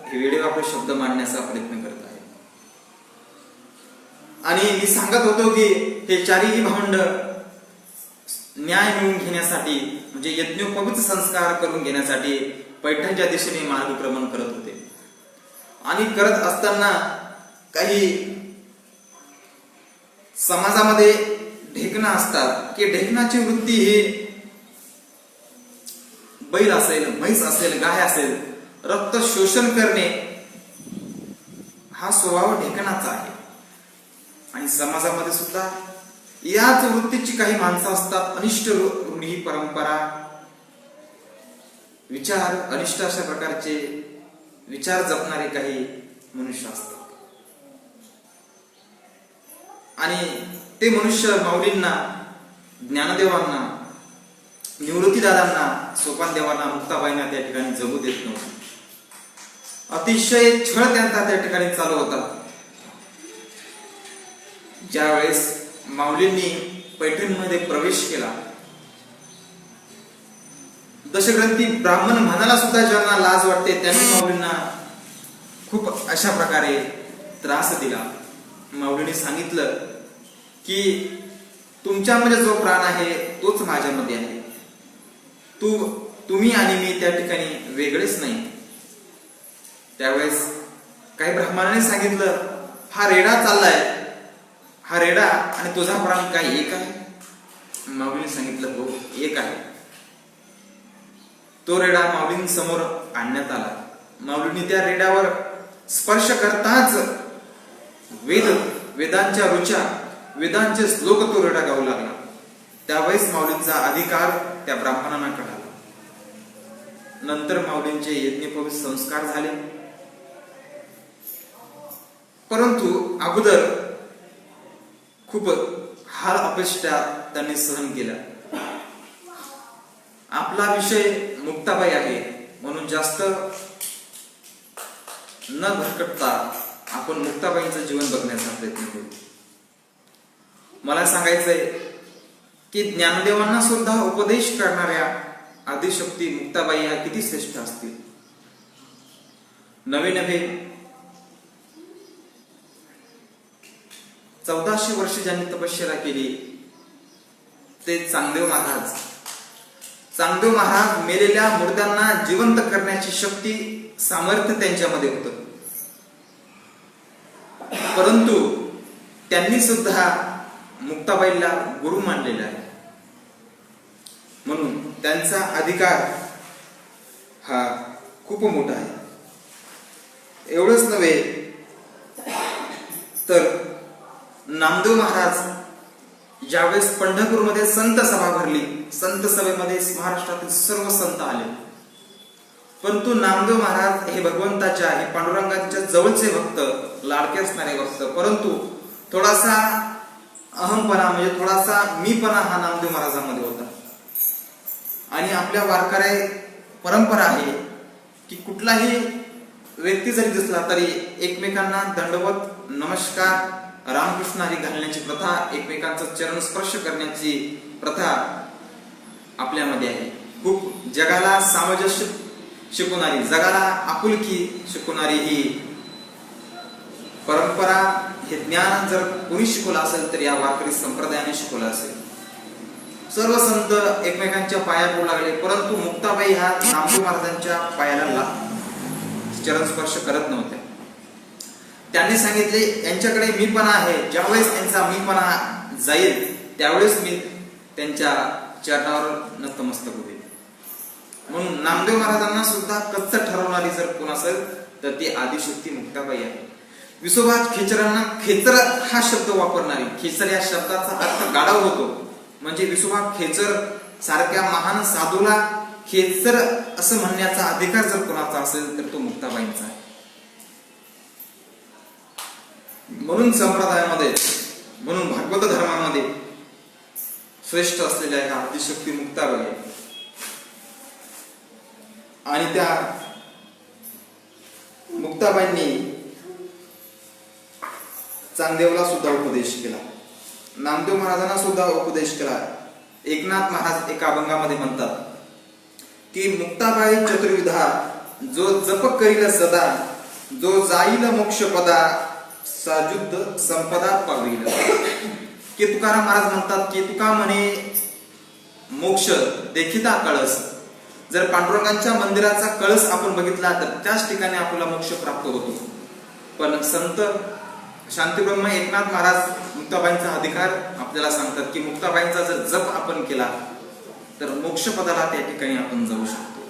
हे वेळेवर आपले शब्द मांडण्याचा प्रयत्न करत आहे. आणि मी सांगत होतो की हे चारही भावंड न्याय मिळवून घेण्यासाठी म्हणजे यज्ञोपवीत संस्कार करून घेण्यासाठी पैठणच्या दिशेने मार्गक्रमण करत होते. आणि करत असताना काही समाजामध्ये ढेकणं असतात की ढेकणाची वृत्ती ही बैल असेल, म्हैस असेल, गाय असेल, रक्त शोषण करणे हा स्वभाव ढेकणाचा आहे. आणि समाजामध्ये सुद्धा याच वृत्तीची काही माणसं असतात, अनिष्ट रूढी परंपरा विचार, अनिष्ट अशा प्रकारचे विचार जपणारे काही मनुष्य असतात. आणि ते मनुष्य माऊलींना, ज्ञानदेवांना, निवृत्तीदादांना, सोपानदेवांना, मुक्ताबाईंना त्या ठिकाणी जगू देत नव्हते. अतिशय छळ त्यांचा त्या ठिकाणी चालू होता. ज्यावेळेस माऊलींनी पैठणमध्ये प्रवेश केला, दशग्रंथी ब्राह्मण म्हणायला सुद्धा ज्यांना लाज वाटते त्यांनी माऊलींना खूप अशा प्रकारे त्रास दिला. माऊलींनी सांगितलं की तुमच्यामध्ये जो प्राण आहे तोच माझ्यामध्ये आहे, तुम्ही आणि मी त्या ठिकाणी वेगळेच नाही. त्यावेळेस काही ब्राह्मणाने सांगितलं, हा रेडा चाललाय, हा रेडा आणि तुझा प्राण काय एक आहे? माऊलीने सांगितलं हो एक आहे. तो रेडा माऊलींसमोर आणण्यात आला. माऊलींनी त्या रेड्यावर स्पर्श करताच वेदांच्या रुचा, वेदांचे श्लोक तो रेडा गाऊ लागला. त्यावेळेस माऊलींचा अधिकार त्या ब्राह्मणांना कळाला. नंतर माऊलींचे यज्ञोपवीत संस्कार झाले. परंतु अगोदर खूप हाल अपेष्टा त्यांनी सहन केला. आपला विषय मुक्ताबाई आहे म्हणून जास्त न भरकटता आपण मुक्ताबाईंचं जीवन बघण्याचा प्रयत्न करू. मला सांगायचंय की ज्ञानदेवांना सुद्धा उपदेश करणाऱ्या आदिशक्ती मुक्ताबाई या किती श्रेष्ठ असतील. नवे 1400 वर्ष ज्यांनी तपश्चर्या केली ते चांगदेव महाराज मेलेल्या मुर्द्यांना जिवंत करण्याची शक्ती, सामर्थ्य त्यांच्यामध्ये होतं. परंतु त्यांनी सुद्धा मुक्ताबाईला गुरु मानलेला आहे. म्हणून त्यांचा अधिकार हा खूप मोठा आहे. एवढंच नव्हे तर नामदेव महाराज ज्यावेळेस पंढरपूरमध्ये संत सभा भरली, संत सभेमध्ये महाराष्ट्रातील सर्व संत आले. परंतु नामदेव महाराज हे भगवंताच्या, हे पांडुरंगाच्या जवळचे भक्त, लाडके असणारे भक्त, परंतु थोडासा अहमपणा म्हणजे थोडासा मीपणा हा नामदेव महाराजांमध्ये होता. आणि आपल्या वारकरी परंपरा आहे की कुठलाही व्यक्ती जरी दिसला तरी एकमेकांना दंडवत, नमस्कार, रामकृष्ण हरी घालण्याची प्रथा, एकमेकांचं चरण स्पर्श करण्याची प्रथा आपल्यामध्ये आहे. खूप जगाला सामंजस्य शिकवणारी, जगाला आपुलकी शिकवणारी ही परंपरा, हे ज्ञान जर कोणी शिकवलं असेल तर या वारकरी संप्रदायाने शिकवलं असेल. सर्व संत एकमेकांच्या पाया पडू लागले, परंतु मुक्ताबाई ह्या नामदेव महाराजांच्या पायाला चरण स्पर्श करत नव्हत्या. त्यांनी सांगितले यांच्याकडे मीपणा आहे, ज्यावेळेस त्यांचा मीपणा जाईल त्यावेळेस मी त्यांच्या चरणावर नतमस्तक होईल. म्हणून नामदेव महाराजांना सुद्धा कच्च ठरवणारी जर कोण असेल तर ती आदिशक्ती मुक्ताबाई आहे. विसोबा खेचरांना खेचर हा शब्द वापरणारे, खेचर या शब्दाचा अर्थ गाढव होतो. म्हणजे विसोबा खेचर सारख्या महान साधूला खेचर असं म्हणण्याचा अधिकार जर कोणाचा असेल तर तो मुक्ताबाईंचा आहे. म्हणून संप्रदायामध्ये, म्हणून भागवत धर्मामध्ये श्रेष्ठ असलेल्या ह्या आदिशक्ती मुक्ताबाई आहे. आणि त्या मुक्ताबाईंनी चांगदेवला सुद्धा उपदेश केला, नामदेव महाराजांना सुद्धा उपदेश केला. एकनाथ महाराज एका अभंगामध्ये म्हणतात की मुक्ताबाई चतुर्विधा जो जप करील सदा, जो जाईल मोक्ष पदा, साजुद्ध संपदा पावील. की तुकाराम महाराज म्हणतात की तुका म्हणे मोक्ष देखिता कळस. जर पांडुरंगांच्या मंदिराचा कळस आपण बघितला तर त्याच ठिकाणी आपल्याला मोक्ष प्राप्त होतो. पण संत शांतीब्रह्म एकनाथ महाराज मुक्ताबाईंचा अधिकार आपल्याला सांगतात की मुक्ताबाईंचा जर जप आपण केला तर मोक्षपदाला त्या ठिकाणी आपण जाऊ शकतो.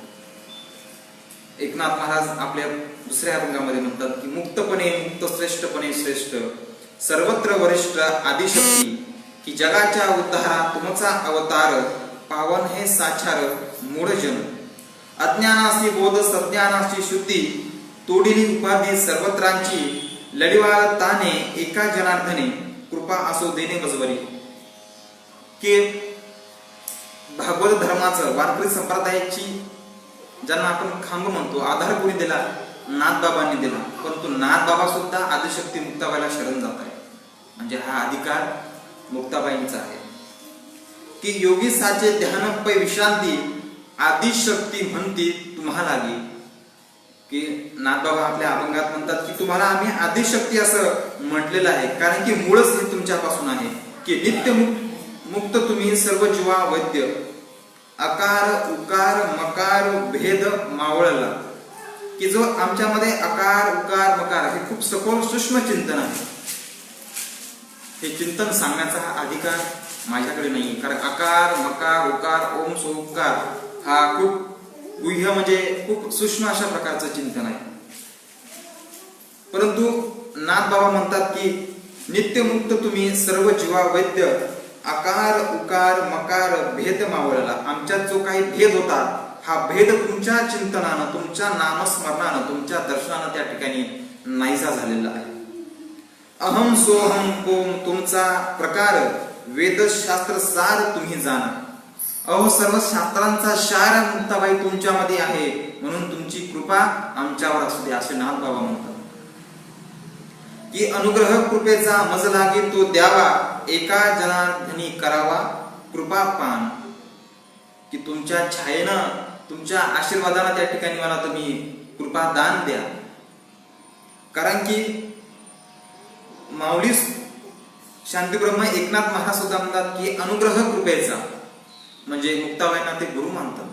एकनाथ महाराज आपल्या दुसऱ्या अभंगामध्ये म्हणतात की मुक्तपणे मुक्त श्रेष्ठपणे श्रेष्ठ, सर्वत्र वरिष्ठ आदिशक्ती, की जगाच्या उद्धारा तुमचा अवतार, पावन हे साचार मूढजन. अज्ञानासी बोध सज्ञानाची शुद्धी, तोडिली उपाधी सर्वत्रांची, लढिवाल ताने एका जनार्दने, कृपा असो देणे मजवरी. की भागवत धर्माचं, वारकरी संप्रदायाची ज्यांना आपण खांब म्हणतो, आधार कोणी दिला? नाथबाबांनी दिला. परंतु नाथबाबा सुद्धा आदिशक्ती मुक्ताबाईला शरण जात आहे. म्हणजे हा अधिकार मुक्ताबाईंचा आहे. की योगी साचे ध्यान पै विश्रांती, आदिशक्ती म्हणती तुम्हाला लागी. की नाथबाबा आपल्या अभंगात म्हणतात की तुम्हाला आम्ही आदिशक्ती असं म्हटलेलं आहे, कारण की मूळच हे तुमच्यापासून आहे. की नित्य मुक्त तुम्ही सर्व जीवा वैद्य, अकार उकार मकार भेद मावळला. की जो आमच्यामध्ये अकार उकार मकार हे खूप सखोल सूक्ष्म चिंतन आहे, हे चिंतन सांगण्याचा हा अधिकार माझ्याकडे नाही. कारण आकार मकार उकार ओम सोकार हा खूप गुह्य, म्हणजे खूप सूक्ष्म अशा प्रकारचं चिंतन आहे. परंतु नाथबाबा म्हणतात की नित्यमुक्त तुम्ही सर्व जीवा वैद्य, आकार उकार मकार भेद मावळला. आमच्यात जो काही भेद होता हा भेद तुमच्या चिंतनानं, तुमच्या नामस्मरणानं, तुमच्या दर्शनानं त्या ठिकाणी नाहीसा झालेला आहे. अहम सोहम कोम तुमचा प्रकार, वेदशास्त्र सार तुम्ही जाणा. अहो सर्व शास्त्रांचा सार मुक्ताबाई तुमच्यामध्ये आहे, म्हणून तुमची कृपा आमच्यावर असू दे, असे नाथबाबा म्हणतात. की अनुग्रह कृपेचा मज लागे तो द्यावा, एका जनार्दनी करावा कृपा पान. की तुमच्या छायेनं, तुमच्या आशीर्वादानं त्या ठिकाणी मला तुम्ही कृपा दान द्या. कारण की माऊली शांतीब्रह्म एकनाथ महाराज सुद्धा म्हणतात की अनुग्रह कृपेचा, म्हणजे मुक्ताबाईंना ते गुरु मानतात.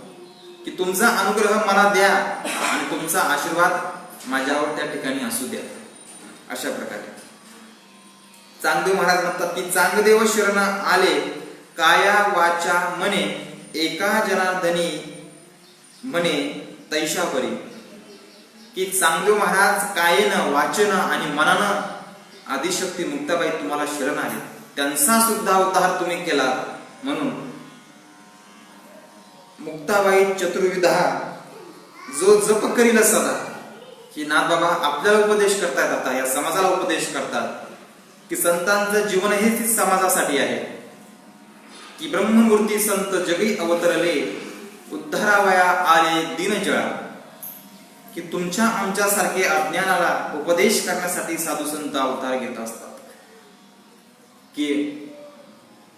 की तुमचा अनुग्रह मला द्या आणि तुमचा आशीर्वाद माझ्यावर त्या ठिकाणी असू द्या. अशा प्रकारे चांगदेव महाराज म्हणतात की चांगदेव शरण आले, काया वाचा मने, एका जनार्दनी म्हणे तैशा परी. की चांगदेव महाराज कायेनं, वाचेनं आणि मनानं आदिशक्ती मुक्ताबाई तुम्हाला शरण आले, त्यांचा सुद्धा उद्धार तुम्ही केला. म्हणून मुक्ताबाई चतुर्विधा जो जप करील सदा. की नाथबाबा आपल्याला उपदेश करतात, आता या समाजाला उपदेश करतात की संतांचं जीवन हे समाजासाठी आहे. की ब्रह्ममूर्ती संत जगी अवतरले, उद्धारावया आले दीनजळा. की तुमच्या आमच्या सारखे अज्ञानाला उपदेश करण्यासाठी साधू संत अवतार घेत असतात. की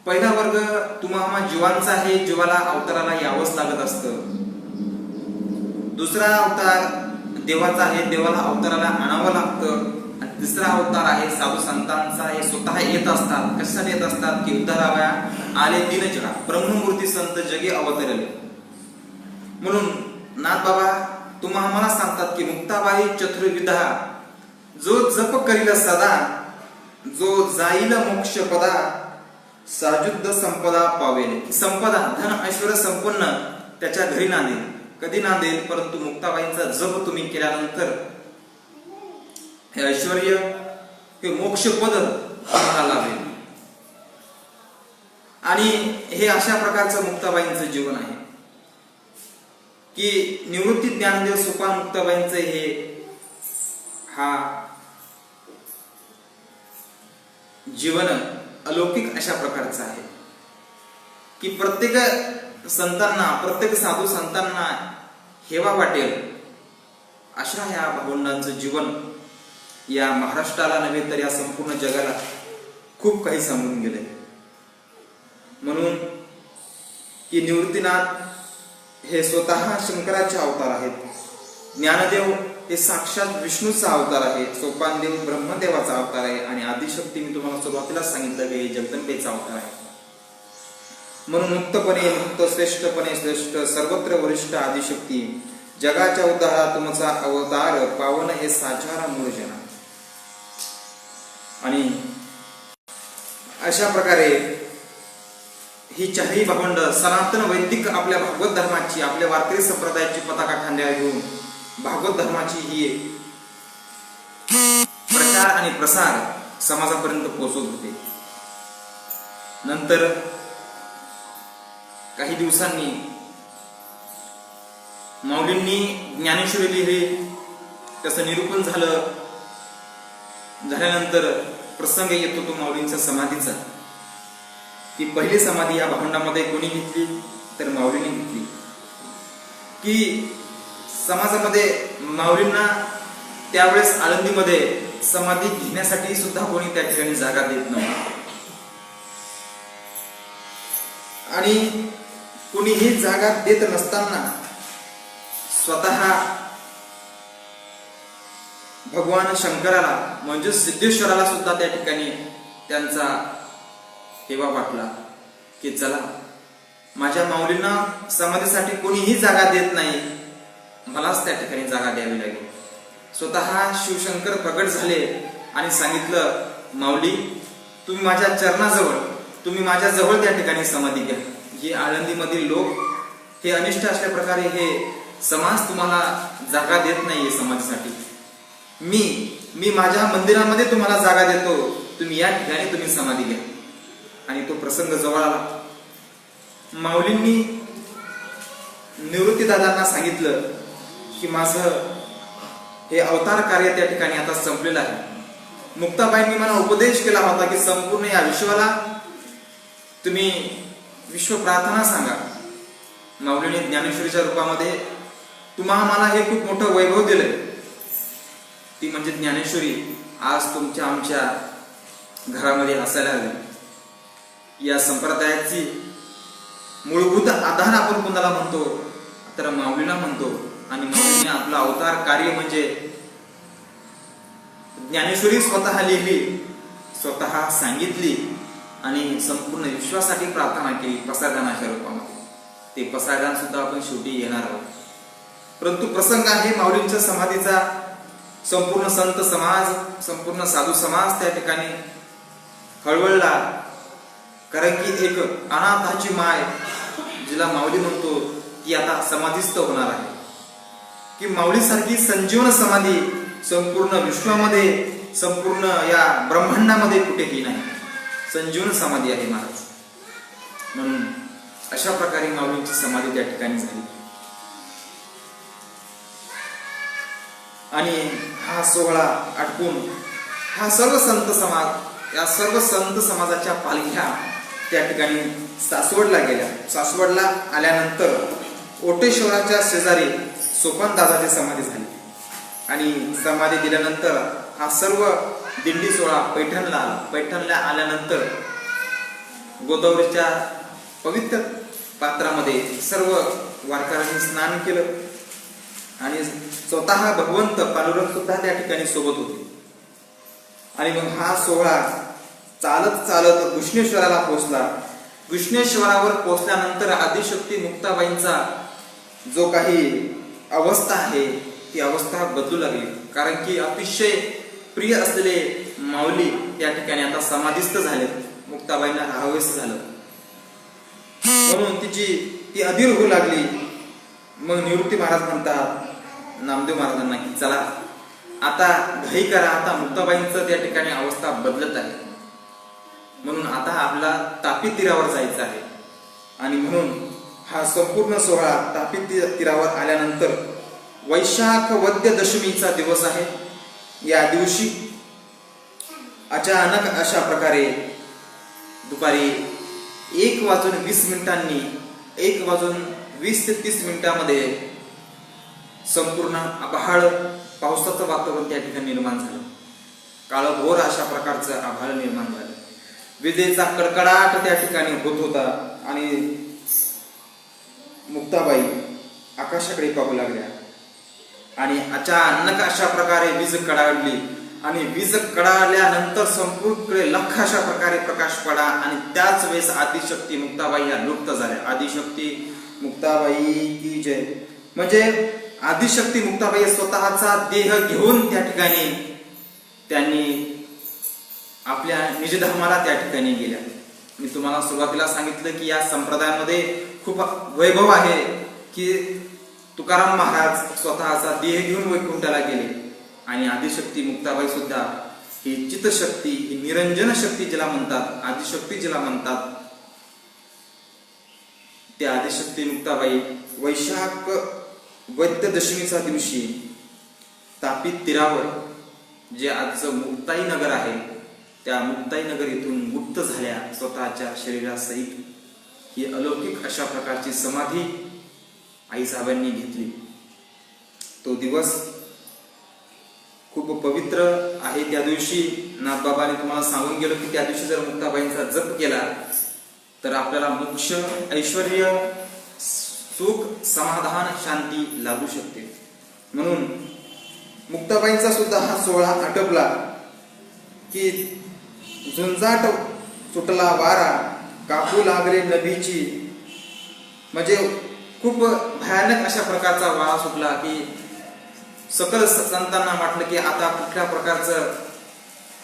पहिला वर्ग तुम्हा जीवांचा आहे, जीवाला अवताराला यावंच लागत असतं. दुसरा अवतार देवाचा आहे, देवाला अवताराला आणावं लागतं. तिसरा अवतार आहे साधू संतांचा, हे स्वतः येत असतात. कशासाठी येत असतात? की उद्धारावया आले दीनजळा, ब्रह्ममूर्ती संत जगी अवतरले. म्हणून नाथबाबा तुम्हा आम्हाला सांगतात की मुक्ताबाई चतुर्विधा जो जप करील सदा, जो जाईल मोक्ष पदा, साजुद्ध संपदा पावेल. संपदा धन ऐश्वर्य संपन्न त्याच्या घरी नांदेल. कधी नांदेल? परंतु मुक्ताबाईंचा जप तुम्ही केल्यानंतर हे ऐश्वर्य हे मोक्षपद तुम्हाला लाभेल. आणि हे अशा प्रकारचं मुक्ताबाईंचं जीवन आहे की निवृत्ती ज्ञानदेव सोपान मुक्ताबाईंचं हा जीवन अलौकिक अशा प्रकारचं आहे की प्रत्येक संतांना, प्रत्येक साधू संतांना हेवा वाटेल अशा ह्या भावंडांचं जीवन या महाराष्ट्राला नव्हे तर या संपूर्ण जगाला खूप काही सांगून गेले. म्हणून की निवृत्तीनाथ हे स्वतः शंकराचे अवतार आहेत, ज्ञानदेव हे साक्षात विष्णूचा अवतार आहे, सोपानदेव ब्रह्मदेवाचा अवतार आहे आणि आदिशक्ती मी तुम्हाला सुरुवातीला सांगितलं की जगदंबेचा अवतार आहे. म्हणून मुक्तपणे मुक्त, श्रेष्ठपणे श्रेष्ठ, सर्वत्र वरिष्ठ आदिशक्ती, जगाच्या उद्धारा तुमचा अवतार, पावन हे साचारा मूळजना. आणि अशा प्रकारे ही चारही भावंड सनातन वैदिक आपल्या भागवत धर्माची, आपल्या वारकरी संप्रदायाची पताका खांद्यावर घेऊन भागवत धर्माची ही प्रचार आणि प्रसार समाजापर्यंत पोहोचत होते. नंतर काही दिवसांनी माऊलींनी ज्ञानेश्वरी लिहिली, त्याचं निरूपण झाल्यानंतर प्रसंग येतो तो माऊलींचा समाधीचा. ती पहिली समाधी या भावंडामध्ये कोणी घेतली तर माऊलींनी घेतली. की समाजामध्ये माऊलींना त्यावेळेस आळंदीमध्ये समाधी घेण्यासाठी सुद्धा कोणी त्या ठिकाणी जागा देत नव्हतं आणि कोणीही जागा देत नसताना स्वतः भगवान शंकराला म्हणजे सिद्धेश्वराला सुद्धा त्या ठिकाणी त्यांचा हेवा वाटला की चला, माझ्या माऊलींना समाधीसाठी कोणीही जागा देत नाही, मलाच त्या ठिकाणी जागा द्यावी लागेल. स्वतः शिवशंकर प्रगट झाले आणि सांगितलं, माऊली तुम्ही माझ्या चरणाजवळ, तुम्ही माझ्या जवळ त्या ठिकाणी समाधी घ्या. जे आळंदीमधील लोक हे अनिष्ट असल्या प्रकारे हे समाज तुम्हाला जागा देत नाहीये समाधीसाठी, मी माझ्या मंदिरामध्ये तुम्हाला जागा देतो, तुम्ही या ठिकाणी तुम्ही समाधी घ्या. आणि तो प्रसंग जवळ आला. माऊलींनी निवृत्ती दादांना सांगितलं की माझं हे अवतार कार्य त्या ठिकाणी आता संपलेलं आहे. मुक्ताबाईंनी मला उपदेश केला होता की संपूर्ण या विश्वाला तुम्ही विश्व प्रार्थना सांगा. माऊलीने ज्ञानेश्वरीच्या रूपामध्ये तुम्हाला मला हे खूप मोठं वैभव दिलंय, ती म्हणजे ज्ञानेश्वरी आज तुमच्या आमच्या घरामध्ये असायला हवी. या संप्रदायाची मूलभूत आधार आपण कोणाला म्हणतो तर माऊलीला म्हणतो. आणि माऊलीने आपलं अवतार कार्य म्हणजे ज्ञानेश्वरी स्वतः लिहिली, स्वतः सांगितली आणि संपूर्ण विश्वासाठी प्रार्थना केली पसायदानाच्या रूपामध्ये. ते पसायदान सुद्धा आपण शेवटी येणार आहोत. परंतु प्रसंग आहे माऊलींच्या समाधीचा. संपूर्ण संत समाज, संपूर्ण साधू समाज त्या ठिकाणी हळवळला. कारण की एक अनाथाची माय जिला माऊली म्हणतो ती आता समाधीस्थ होणार आहे. की माऊलीसारखी संजीवन समाधी संपूर्ण विश्वामध्ये, संपूर्ण या ब्रह्मांडामध्ये कुठेही नाही. संजीवन समाधी आहे महाराज. म्हणून अशा प्रकारे माऊलींची समाधी त्या ठिकाणी झाली. आणि हा सोहळा आटपून हा सर्व संत समाज, या सर्व संत समाजाच्या पालख्या त्या ठिकाणी सासवडला गेल्या. सासवडला आल्यानंतर ओटेश्वराच्या शेजारी सोपान दादाची समाधी झाली. आणि समाधी दिल्यानंतर हा सर्व दिंडी सोहळा पैठणला आला. पैठणला आल्यानंतर गोदावरीच्या पवित्र पात्रामध्ये सर्व वारकऱ्यांनी स्नान केलं आणि स्वतः भगवंत पांडुरंग सुद्धा त्या ठिकाणी सोबत होते. आणि मग हा सोहळा चालत चालत घृष्णेश्वराला पोहोचला. घृष्णेश्वरावर पोहोचल्यानंतर आदिशक्ती मुक्ताबाईंचा जो काही अवस्था आहे ती अवस्था बदलू लागली. कारण की अतिशय प्रिय असलेले माऊली त्या ठिकाणी आता समाधीस्थ झाले. मुक्ताबाईंना राहावेस झालं म्हणून ती अधीर होऊ लागली. मग निवृत्ती महाराज म्हणतात नामदेव महाराजांना की चला आता घाई करा, आता मुक्ताबाईंचं त्या ठिकाणी अवस्था बदलत आहे, म्हणून आता आपला तापी तीरावर जायचं आहे. आणि म्हणून हा संपूर्ण सोहळा तापी तीरावर आल्यानंतर वैशाख वद्य दशमीचा दिवस आहे. या दिवशी अचानक अशा प्रकारे दुपारी 1:20 1:20 ते 30 मिनिटांमध्ये संपूर्ण आभाळ पावसाचं वातावरण त्या ठिकाणी निर्माण झालं. काळभोर अशा प्रकारचं आभाळ निर्माण झालं. विजेचा कडकडाट त्या ठिकाणी होत होता आणि मुक्ताबाई आकाशाकडे पाहू लागल्या आणि अचानक अशा प्रकारे वीज कडाडली आणि वीज कडाडल्यानंतर संपूर्ण लख अशा प्रकारे प्रकाश पडा आणि त्याच वेळेस आदिशक्ती मुक्ताबाई या लुप्त झाल्या. आदिशक्ती मुक्ताबाई की जय. म्हणजे आदिशक्ती मुक्ताबाई स्वतःचा देह घेऊन त्या ठिकाणी त्यांनी आपल्या निजधामाला त्या ठिकाणी गेल्या. मी तुम्हाला सुरुवातीला सांगितलं की या संप्रदायामध्ये खूप वैभव आहे की तुकाराम महाराज स्वतःचा देह घेऊन वैकुंठाला गेले आणि आदिशक्ती मुक्ताबाई सुद्धा ही चित्तशक्ती, ही निरंजन शक्ती जिला म्हणतात, आदिशक्ती जिला म्हणतात, त्या आदिशक्ती मुक्ताबाई वैशाख वद्य दशमीच्या दिवशी तापी तीरावर जे आजचं मुक्ताई नगर आहे त्या मुक्ताई नगर इथून मुक्त झाल्या स्वतःच्या शरीरासहित. ही अलौकिक अशा प्रकारची समाधी आईसाहेबांनी घेतली. तो दिवस खूप पवित्र आहे. त्या दिवशी नाथबाबांनी तुम्हाला सांगून गेलो की त्या दिवशी जर मुक्ताबाईंचा जप केला तर आपल्याला मोक्ष, ऐश्वर्य, सुख, समाधान, शांती लाभू शकते. म्हणून मुक्ताबाईंचा सुद्धा हा सोहळा आटोपला की झुंजाट सुटला वारा, कापू लागले नभीची. म्हणजे खूप भयानक अशा प्रकारचा वारा सुटला की सकल संतांना वाटलं की आता कुठल्या प्रकारचं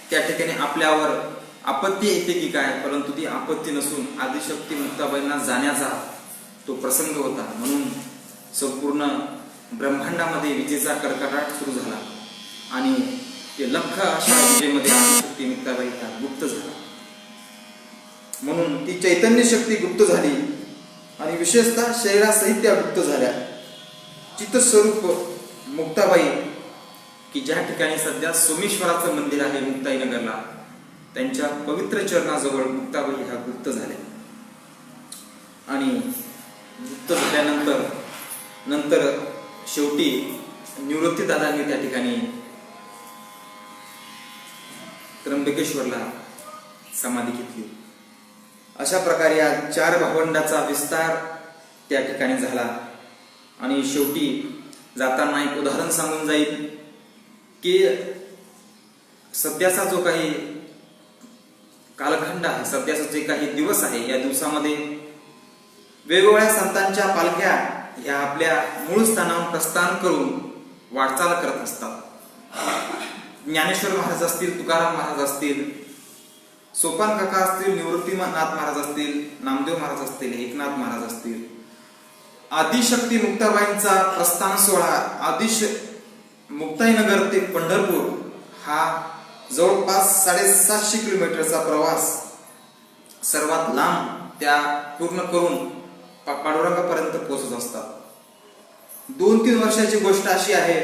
त्या ठिकाणी आपल्यावर आपत्ती येते की काय, परंतु ती आपत्ती नसून आदिशक्ती मुक्ताबाईंना जाण्याचा तो प्रसंग होता. म्हणून संपूर्ण ब्रह्मांडामध्ये विजेचा कडकडाट सुरू झाला आणि ते लख अशा विजेमध्ये आदिशक्ती मुक्ताबाई गुप्त झाला. म्हणून ती चैतन्य शक्ती गुप्त झाली आणि विशेषतः शरीरासहित त्या गुप्त झाल्या. चित्तस्वरूप मुक्ताबाई की ज्या ठिकाणी सध्या सोमेश्वराचं मंदिर आहे मुक्ताई नगरला, त्यांच्या पवित्र चरणाजवळ मुक्ताबाई ह्या गुप्त झाल्या. आणि गुप्त झाल्यानंतर शेवटी निवृत्ती दादांनी त्या ठिकाणी त्र्यंबकेश्वरला समाधी घेतली. अशा प्रकारे या 4 भावंडाचा विस्तार त्या ठिकाणी झाला. आणि शेवटी जाताना एक उदाहरण सांगून जाईल की सध्याचा जो काही कालखंड आहे, सध्याचा जे काही दिवस आहे, या दिवसामध्ये वेगवेगळ्या संतांच्या पालख्या ह्या आपल्या मूळ स्थानावर प्रस्थान करून वाटचाल करत असतात. ज्ञानेश्वर महाराज असतील, तुकाराम महाराज असतील, सोपान काका असतील, निवृत्तीनाथ महाराज असतील, नामदेव महाराज असतील, एकनाथ महाराज असतील. आदिशक्ती मुक्ताबाईंचा प्रस्थान सोहळा मुक्ताई नगर ते पंढरपूर हा जवळपास 750 किलोमीटरचा प्रवास सर्वात लांब त्या पूर्ण करून पांडुरंगापर्यंत पोहोचत असतात. 2-3 वर्षाची गोष्ट अशी आहे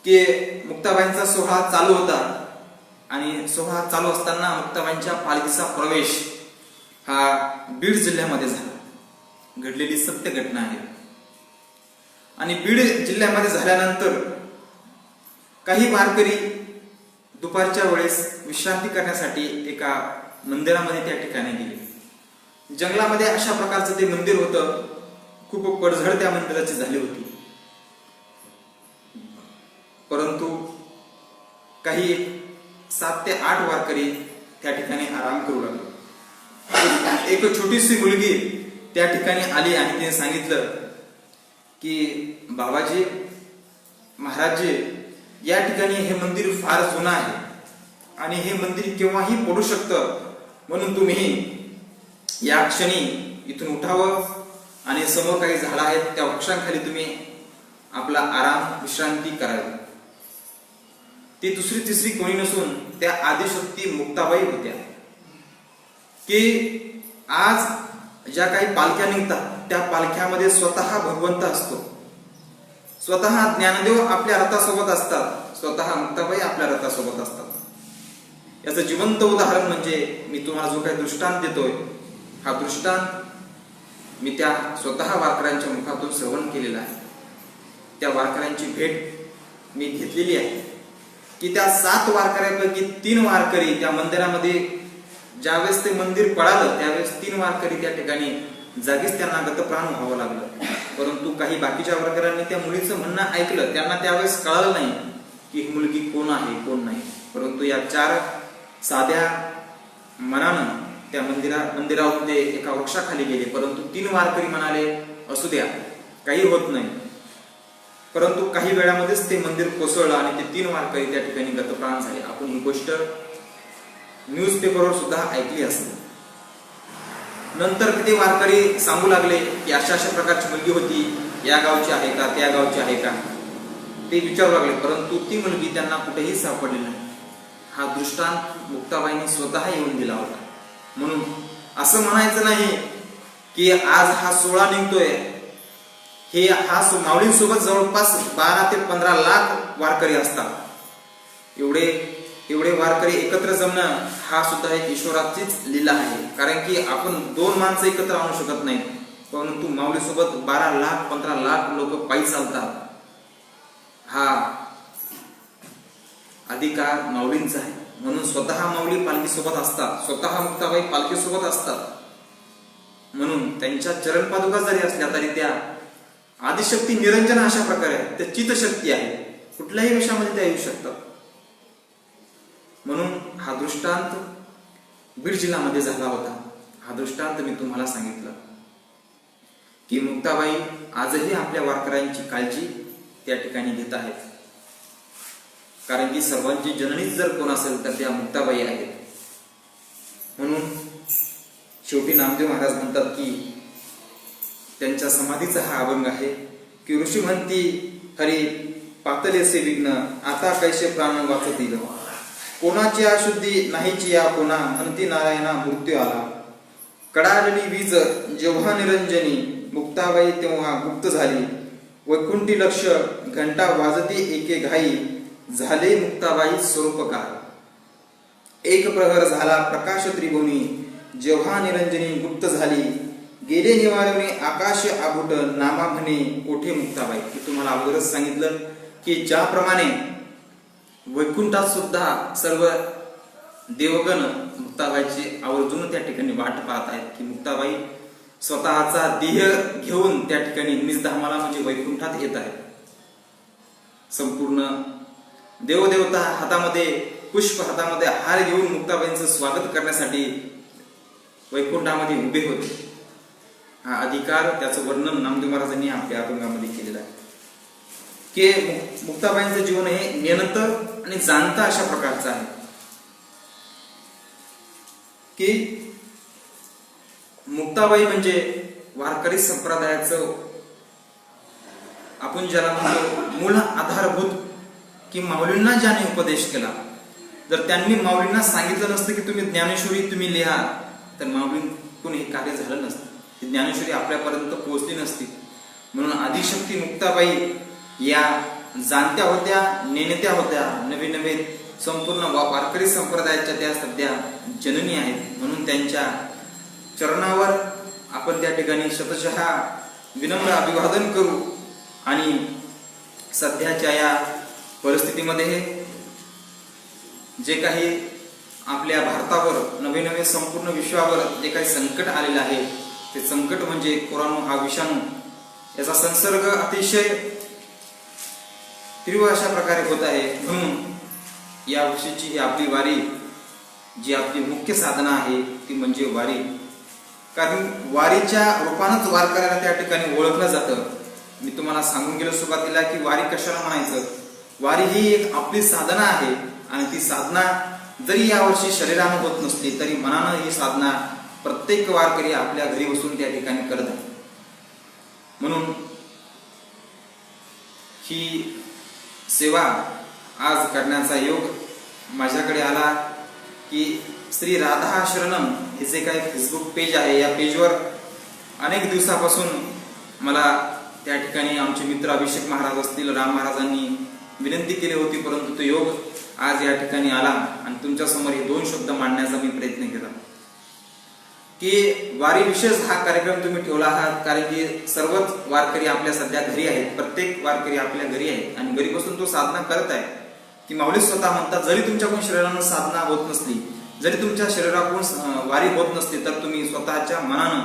की मुक्ताबाईंचा सोहळा चालू होता आणि सोहळा चालू असताना मुक्ताबाईंच्या पालखीचा प्रवेश हा बीड जिल्ह्यामध्ये झाला. घडलेली सत्य घटना आहे. आणि बीड जिल्ह्यामध्ये झाल्यानंतर काही वारकरी दुपारच्या वेळेस विश्रांती करण्यासाठी एका मंदिरामध्ये त्या ठिकाणी गेले. जंगलामध्ये अशा प्रकारचं ते मंदिर होतं. खूप पडझड त्या मंदिराची झाली होती. परंतु काही 7 ते 8 वारकरी त्या ठिकाणी आराम करू लागले. एक छोटीशी मुलगी त्या ठिकाणी आली आणि तिने सांगितलं की बाबाजी, महाराजजी, या ठिकाणी हे मंदिर फार जुनं आहे आणि हे मंदिर केव्हाही पडू शकतं, म्हणून तुम्ही या क्षणी इथून उठावं आणि समोर काही झाडं आहेत त्या वृक्षांखाली तुम्ही आपला आराम, विश्रांती करावी. ती दुसरी तिसरी कोणी नसून त्या आदिशक्ती मुक्ताबाई होत्या. की आज ज्या काही पालख्या निघतात त्या पालख्यामध्ये स्वतः भगवंत असतो, स्वतः ज्ञानदेव आपल्या रथासोबत असतात, स्वतः मुक्ताबाई आपल्या रथासोबत असतात. याचं जिवंत उदाहरण म्हणजे मी तुम्हाला जो काही दृष्टांत देतोय, हा दृष्टांत मी त्या स्वतः वारकऱ्यांच्या मुखातून श्रवण केलेला आहे. त्या वारकऱ्यांची भेट मी घेतलेली आहे की त्या 7 वारकऱ्यांपैकी 3 वारकरी त्या मंदिरामध्ये, ज्यावेळेस ते मंदिर पळालं त्यावेळेस 3 वारकरी त्या ठिकाणी जागीच त्यांना गतप्राण व्हावं लागलं. परंतु काही बाकीच्या वारकऱ्यांनी त्या मुलीचं म्हणणं ऐकलं. त्यांना त्यावेळेस कळलं नाही की ही मुलगी कोण आहे कोण नाही. परंतु या 4 साध्या मनानं त्या मंदिराहून ते एका वृक्षाखाली गेले. परंतु 3 वारकरी म्हणाले असू द्या, काही होत नाही. परंतु काही वेळामध्येच ते मंदिर कोसळलं आणि ते 3 वारकरी त्या ठिकाणी गतप्राण झाले. आपण ही गोष्ट न्यूजपेपरवर सुद्धा ऐकली असेल. नंतर ते वारकरी सांगू लागले की अशा अशा प्रकारची मुलगी होती, या गावची आहे का, त्या गावची आहे का, ते विचारू लागले. परंतु ती मुलगी त्यांना कुठेही सापडली नाही. हा दृष्टांत मुक्ताबाईंनी स्वतः येऊन दिला होता. म्हणून असं म्हणायचं नाही की आज हा 16 निघतोय, हा माऊलींसोबत जवळपास 12 ते 15 लाख वारकरी असतात. एवढे वारकरी एकत्र जमणं हा सुद्धा एक ईश्वराचीच लीला आहे. कारण की आपण 2 माणसं एकत्र आणू शकत नाही, परंतु माऊलीसोबत 12 लाख 15 लाख लोक पायी चालतात. हा अधिकार माऊलींचा आहे. म्हणून स्वतः माऊली पालखीसोबत असतात, स्वतः मुक्ताबाई पालखीसोबत असतात. म्हणून त्यांच्या चरणपादुका जरी असल्या तरी त्या आदिशक्ती निरंजन अशा प्रकारे आहे, त्या चितशक्ती आहे, कुठल्याही वेशामध्ये त्या येऊ शकतात. म्हणून हा दृष्टांत बीड जिल्ह्यामध्ये झाला होता. हा दृष्टांत मी तुम्हाला सांगितलं की मुक्ताबाई आजही आपल्या वारकऱ्यांची काळजी त्या ठिकाणी घेत आहेत. कारण की सर्वांची जननी जर कोण असेल तर त्या मुक्ताबाई आहेत. म्हणून शेवटी नामदेव महाराज म्हणतात की त्यांच्या समाधीचा हा अभंग आहे की ऋषी म्हणती हरी पातलेसे विघ्न, आता कैसे प्राण वाचतील, कोणाची अशुद्धी नाहीची या कोणा, अंती नारायणा मृत्यू आला, कडाडली वीज जेव्हा निरंजनी, मुक्ताबाई तेव्हा गुप्त झाली, वैकुंठी लक्ष घंटा वाजती एके घाई, झाले मुक्ताबाई स्वरूपकार, एक प्रहर झाला प्रकाश त्रिभुवनी, जेव्हा निरंजनी गुप्त झाली, गेले निवारणे आकाश आभूट, नामा म्हणे कोठे मुक्ताबाई. की तुम्हाला अगोदरच सांगितलं की ज्याप्रमाणे वैकुंठात सुद्धा सर्व देवगण मुक्ताबाईची आवर्जून त्या ठिकाणी वाट पाहत आहेत की मुक्ताबाई स्वतःचा देह घेऊन त्या ठिकाणी निजधामाला म्हणजे वैकुंठात येत आहेत. संपूर्ण देवदेवता हातामध्ये पुष्प, हातामध्ये हार घेऊन मुक्ताबाईंचं स्वागत करण्यासाठी वैकुंठामध्ये उभे होते. हा अधिकार, त्याचं वर्णन नामदेव महाराजांनी आपल्या अभंगामध्ये केलेलं आहे की मुक्ताबाईंचं जीवन हे नियंतर आणि जाणता अशा प्रकारचं आहे की मुक्ताबाई म्हणजे वारकरी संप्रदायाचं आपण ज्याला म्हणतो मूळ आधारभूत, की माऊलींना ज्याने उपदेश केला. जर त्यांनी माऊलींना सांगितलं नसतं की तुम्ही ज्ञानेश्वरी तुम्ही लिहा, तर माऊलींकडून हे कार्य झालं नसतं, ज्ञानेश्वरी आपल्यापर्यंत पोहोचली नसती. म्हणून आदिशक्ती मुक्ताबाई या जाणत्या होत्या, नेणत्या होत्या, नवे नवे संपूर्ण वारकरी संप्रदायाच्या त्या सध्या जननी आहेत. म्हणून त्यांच्या चरणावर आपण त्या ठिकाणी शतशः विनम्र अभिवादन करू आणि सध्याच्या या परिस्थितीमध्ये जे काही आपल्या भारतावर नवे नवे संपूर्ण विश्वावर जे काही संकट आलेलं आहे, ते संकट म्हणजे कोरोना हा विषाणू, याचा संसर्ग अतिशय तीव्र अशा प्रकारे होत आहे. म्हणून या वर्षीची ही आपली वारी, जी आपली मुख्य साधना आहे ती म्हणजे वारी. कारण वारीच्या रूपानंच वारकऱ्याला त्या ठिकाणी ओळखलं जातं. मी तुम्हाला सांगून गेलो सुरुवातीला की वारी कशाला म्हणायचं. वारी ही एक आपली साधना आहे आणि ती साधना जरी यावर्षी शरीरानं होत नसली तरी मनानं ही साधना प्रत्येक वारकरी आपल्या घरी बसून त्या ठिकाणी करत आहे. म्हणून ही सेवा आज करण्याचा योग माझ्याकडे आला की श्री राधा शरणम हे जे काही फेसबुक पेज आहे, या पेजवर अनेक दिवसापासून मला त्या ठिकाणी आमचे मित्र अभिषेक महाराज असतील, राम महाराजांनी विनंती केली होती, परंतु तो योग आज या ठिकाणी आला आणि तुमच्या समोर हे 2 शब्द मांडण्याचा मी प्रयत्न केला की वारी विशेष हा कार्यक्रम तुम्ही ठेवला आहात, कारण की सर्वच वारकरी आपल्या सध्या घरी आहेत, प्रत्येक वारकरी आपल्या घरी आहे आणि घरी बसून तो साधना करत आहे. की माऊली स्वतः म्हणतात, जरी तुमच्याकडून शरीरानं साधना होत नसली, जरी तुमच्या शरीराकडून वारी होत नसली, तर तुम्ही स्वतःच्या मनानं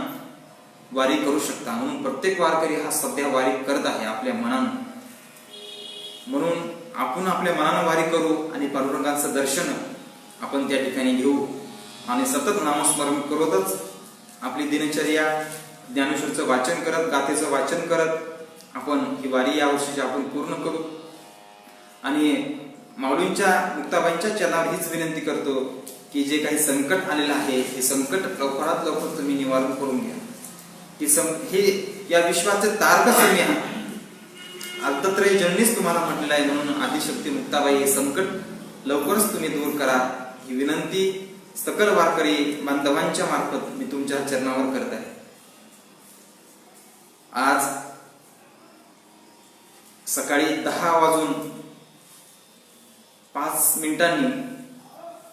वारी करू शकता. म्हणून प्रत्येक वारकरी हा सध्या वारी करत आहे आपल्या मनानं. म्हणून आपण आपल्या मनानं वारी करू आणि पांडुरंगाचं दर्शन आपण त्या ठिकाणी घेऊ आणि सतत नामस्मरण करतच आपली दिनचर्या ज्ञानेश्वरीचं वाचन करत, गाथेचं वाचन करत आपण ही वारी या वर्षीची आपण पूर्ण करू. आणि माऊलींच्या मुक्ताबाईंच्या चरणावर हीच विनंती करतो की जे काही संकट आलेलं आहे हे संकट लवकरात लवकर तुम्ही निवारण करून घ्या. हे या विश्वाचे तारक तुम्ही आहात, अल्पत्रय जननीच तुम्हाला म्हटलेलं आहे. म्हणून आदिशक्ती मुक्ताबाई हे संकट लवकरच तुम्ही दूर करा, ही विनंती सकल वारकरी बांधवांच्या मार्फत मी तुमच्या चरणावर करत आहे. आज सकाळी 10:05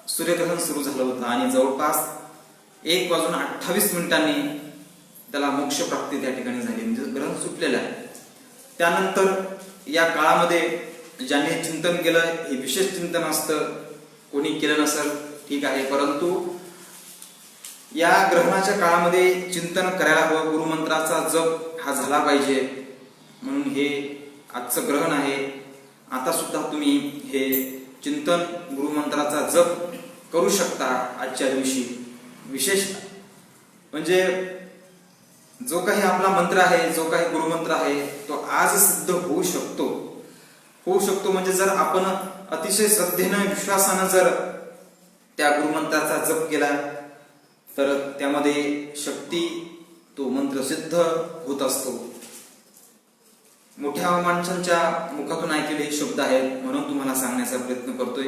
सूर्यग्रहण सुरू झालं होतं आणि जवळपास 1:28 त्याला मोक्ष प्राप्ती त्या ठिकाणी झाली, म्हणजे ग्रहण सुटलेलं आहे. त्यानंतर या काळामध्ये ज्यांनी चिंतन केलं, हे विशेष चिंतन असतं, कोणी केलं नसेल ठीक आहे, परंतु या ग्रहणाच्या काळामध्ये चिंतन करायला हवं. गुरुमंत्राचा जप हा झाला पाहिजे. म्हणून हे आजचं ग्रहण आहे, आता सुद्धा तुम्ही हे चिंतन गुरुमंत्राचा जप करू शकता. आजच्या दिवशी विशेष म्हणजे जो काही आपला मंत्र आहे, जो काही गुरुमंत्र आहे, तो आज सिद्ध होऊ शकतो. म्हणजे जर आपण अतिशय श्रद्धेनं, विश्वासानं जर त्या गुरुमंत्राचा जप केला तर त्यामध्ये शक्ती, तो मंत्र सिद्ध होत असतो. मोठ्या माणसांच्या मुखातून ऐकलेले हे शब्द आहेत, म्हणून तुम्हाला सांगण्याचा प्रयत्न करतोय.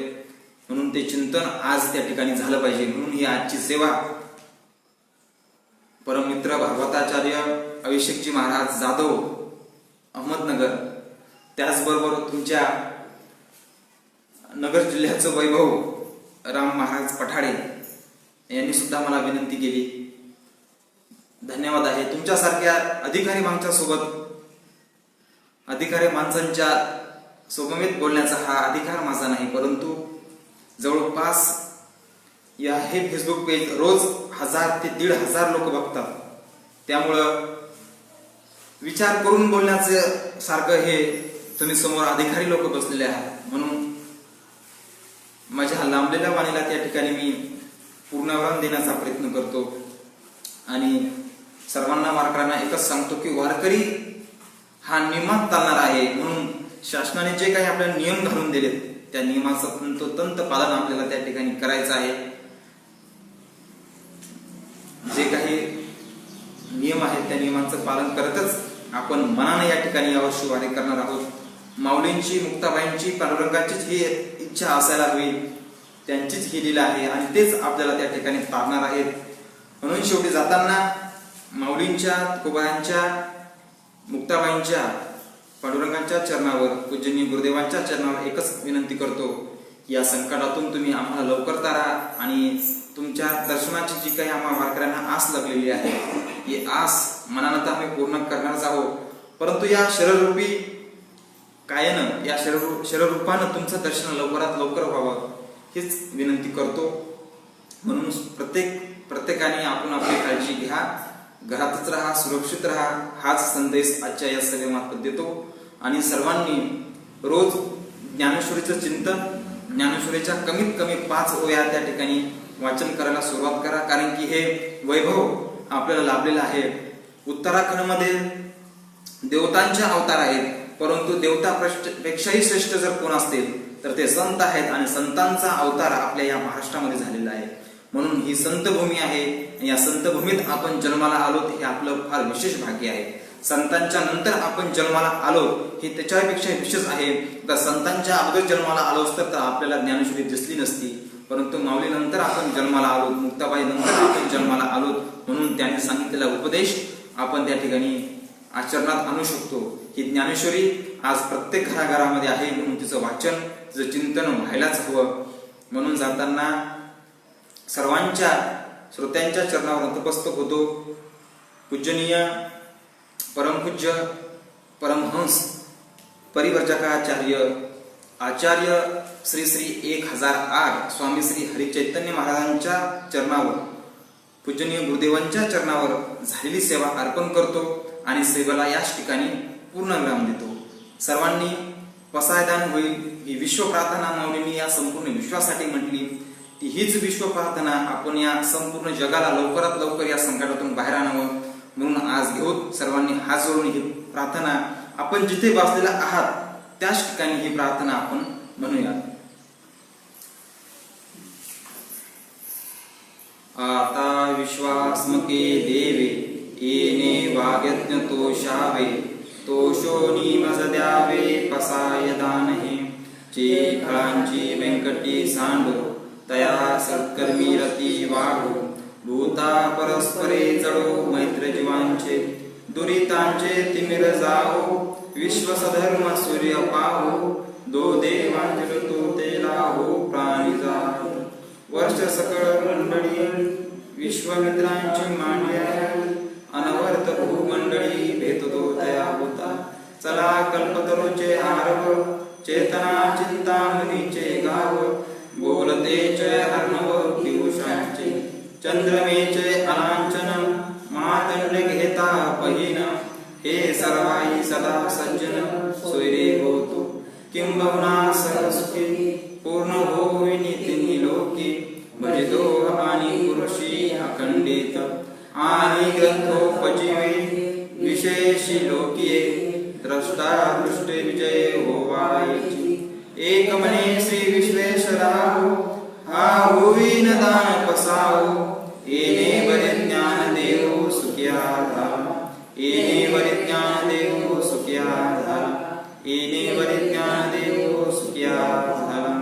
म्हणून ते चिंतन आज त्या ठिकाणी झालं पाहिजे. म्हणून ही आजची सेवा परममित्र भागवताचार्य अभिषेकजी महाराज जाधव अहमदनगर, त्याचबरोबर तुमच्या नगर जिल्ह्याचं वैभव राम महाराज पठाडे यांनी सुद्धा मला विनंती केली. धन्यवाद आहे. तुमच्यासारख्या अधिकारी माणसांच्या सोबत बोलण्याचा हा अधिकार माझा नाही, परंतु जवळपास हे फेसबुक पेज रोज 1000 ते 1500 लोक बघतात. त्यामुळं विचार करून बोलण्याचं सारखं हे तुम्ही समोर अधिकारी लोक बसलेले आहात. म्हणून माझ्या लांबलेल्या वाणीला त्या ठिकाणी मी पूर्णविराम देण्याचा प्रयत्न करतो आणि सर्वांना वारकऱ्यांना एकच सांगतो की वारकरी हा नियमात चालणार आहे. म्हणून शासनाने जे काही आपल्याला नियम घालून दिलेत त्या नियमाचं तंतोतंत पालन आपल्याला त्या ठिकाणी करायचं आहे. जे काही नियम आहेत त्या नियमांचं पालन करतच आपण मनाने या ठिकाणी यावर्षी वारी करणार आहोत. माऊलींची, मुक्ताबाईंची, पांडुरंगाचीच ही इच्छा असायला हवी, त्यांचीच ही लीला आहे आणि तेच आपल्याला त्या ठिकाणी तारणार आहेत. म्हणून शेवटी जाताना माऊलींच्या, तुकोबांच्या, मुक्ताबाईंच्या, पांडुरंगाच्या चरणावर, पूजनीय गुरुदेवांच्या चरणावर एकच विनंती करतो, या संकटातून तुम्ही आम्हाला लवकर तारा आणि तुमच्या दर्शनाची जी काही आम्हा वारकऱ्यांना आस लागलेली आहे, ही आस मनानं तर आम्ही पूर्ण करणारच आहोत, परंतु या शरीररूपी कायानं, या शरीररूपानं तुमचं दर्शन लवकरात लवकर व्हावं हीच विनंती करतो. म्हणून प्रत्येकाने आपण आपली काळजी घ्या, घरातच राहा, सुरक्षित राहा, हाच संदेश आजच्या या सभेमार्फत देतो. आणि सर्वांनी रोज ज्ञानेश्वरीचं चिंतन, ज्ञानेश्वरीच्या कमीत कमी 5 ओव्या त्या ठिकाणी वाचन करायला सुरुवात करा, कारण की हे वैभव आपल्याला लाभलेलं आहे. उत्तराखंडमध्ये देवतांचे अवतार आहेत, परंतु देवतापेक्षाही श्रेष्ठ जर कोण असतील तर ते संत आहेत आणि संतांचा अवतार आपल्या या महाराष्ट्रामध्ये झालेला आहे. म्हणून ही संतभूमी आहे. या संतभूमीत आपण जन्माला आलो हे आपलं फार विशेष भाग्य आहे. संतांच्या नंतर आपण जन्माला आलो हे त्याच्यापेक्षा विशेष आहे. तर संतांच्या अगोदर जन्माला आलो असतं तर आपल्याला ज्ञानेश्वरी दिसली नसती, परंतु माऊली नंतर आपण जन्माला आलो, मुक्ताबाई नंतर आपण जन्माला आलो, म्हणून त्याने सांगितलेला उपदेश आपण त्या ठिकाणी आचरणात आणू शकतो. ही ज्ञानेश्वरी आज प्रत्येक घराघरामध्ये आहे, म्हणून तिचं वाचन, तिचं चिंतन व्हायलाच हवं. म्हणून जाताना सर्वांच्या श्रोत्यांच्या चरणावर नतमस्तक होतो. पूजनीय परमपूज्य परमहंस परिवर्जकाचार्य आचार्य श्री श्री 1008 स्वामी श्री हरिचैतन्य महाराजांच्या चरणावर, पूजनीय गुरुदेवांच्या चरणावर झालेली सेवा अर्पण करतो आणि सेवेला याच ठिकाणी पूर्ण विराम देतो. सर्वांनी पसायदान होईल ही विश्व प्रार्थना माऊलींनी या संपूर्ण विश्वासाठी म्हटली. ती हीच विश्व प्रार्थना आपण या संपूर्ण जगाला लवकरात लवकर या संकटातून बाहेर आणावं म्हणून आज घेऊन सर्वांनी हात जोडून ही प्रार्थना आपण जिथे बसलेला आहात त्याच ठिकाणी ही प्रार्थना आपण म्हणूया. आता विश्वासमके देवे येणे वाग्यज्ञ तोषावे, तोषोनी मज द्यावे पसाय दानहे, चे फळांची व्यंकटी सांडो तया सत्कर्मी रती वाढो, भूता परस्परे जडो मैत्र जीवांचे, दुरितांचे तिमिर जाओ, विश्वसधर्म सूर्य पाहो, दो देवांचे ऋतू तेला हो प्राणी जाओ, वर्ष सकळ मंडळी विश्वमित्रांची मांड्या, अनवर्त भूमंडळी भेटतो तया होता, चला कल्पतरूचे आरव, चेतना चिंतामणीचे गाव, बोलतेचे अर्णव पियुषांचे, चंद्रमेचे अलांचन, मातंड घेता पहिन, हे सर्वाई सदा सज्जन सोयरे होतो, किंबहुना सरस्वती पूर्ण होईनी तिन्ही लोकी, भजितो आणि पुरुषी अखंडित, आणि ग्रंथोपजीवी विशेषी लोकिये, द्रष्टा दृष्टे विजय होवायची, एक मने श्री विश्वेश्वराहो, हा होईन दान पसावो, येणे बरे ज्ञान देव सुखिया झाला, येणे बरे ज्ञान देव सुखिया झाला, येणे बरे ज्ञान देव सुखिया झाला.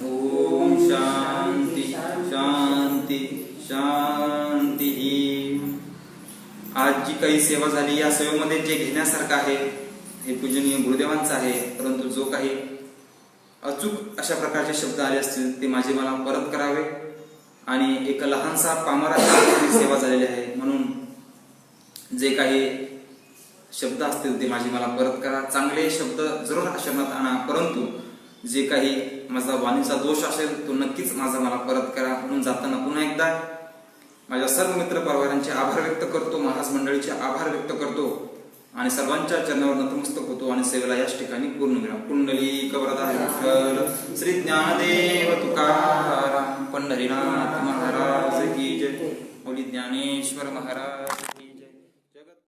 ओम शांती शांती शांती. आज जी काही सेवा झाली या सेवेमध्ये जे घेण्यासारखं आहे हे पूजनीय गुरुदेवांचं आहे, परंतु जो काही अचूक अशा प्रकारचे शब्द आले असतील ते माझे मला परत करावे. आणि एक लहानसा पामरा सेवा झालेली आहे, म्हणून जे काही शब्द असतील ते माझे मला परत करा. चांगले शब्द जरूर आचरणात आणा, परंतु जे काही माझा वाणीचा दोष असेल तो नक्कीच माझा मला परत करा. म्हणून जाताना पुन्हा एकदा माझ्या सर्व मित्र परिवारांचे आभार व्यक्त करतो, महाराज मंडळीचे आभार व्यक्त करतो आणि सर्वांच्या चरणावर नतमस्तक होतो आणि सेवेला याच ठिकाणी पूर्ण विराम. पुंडलिक वरदा विठ्ठल श्री ज्ञानदेव तुकाराम पंढरीनाथ महाराज की जय. बोली ज्ञानेश्वर महाराज.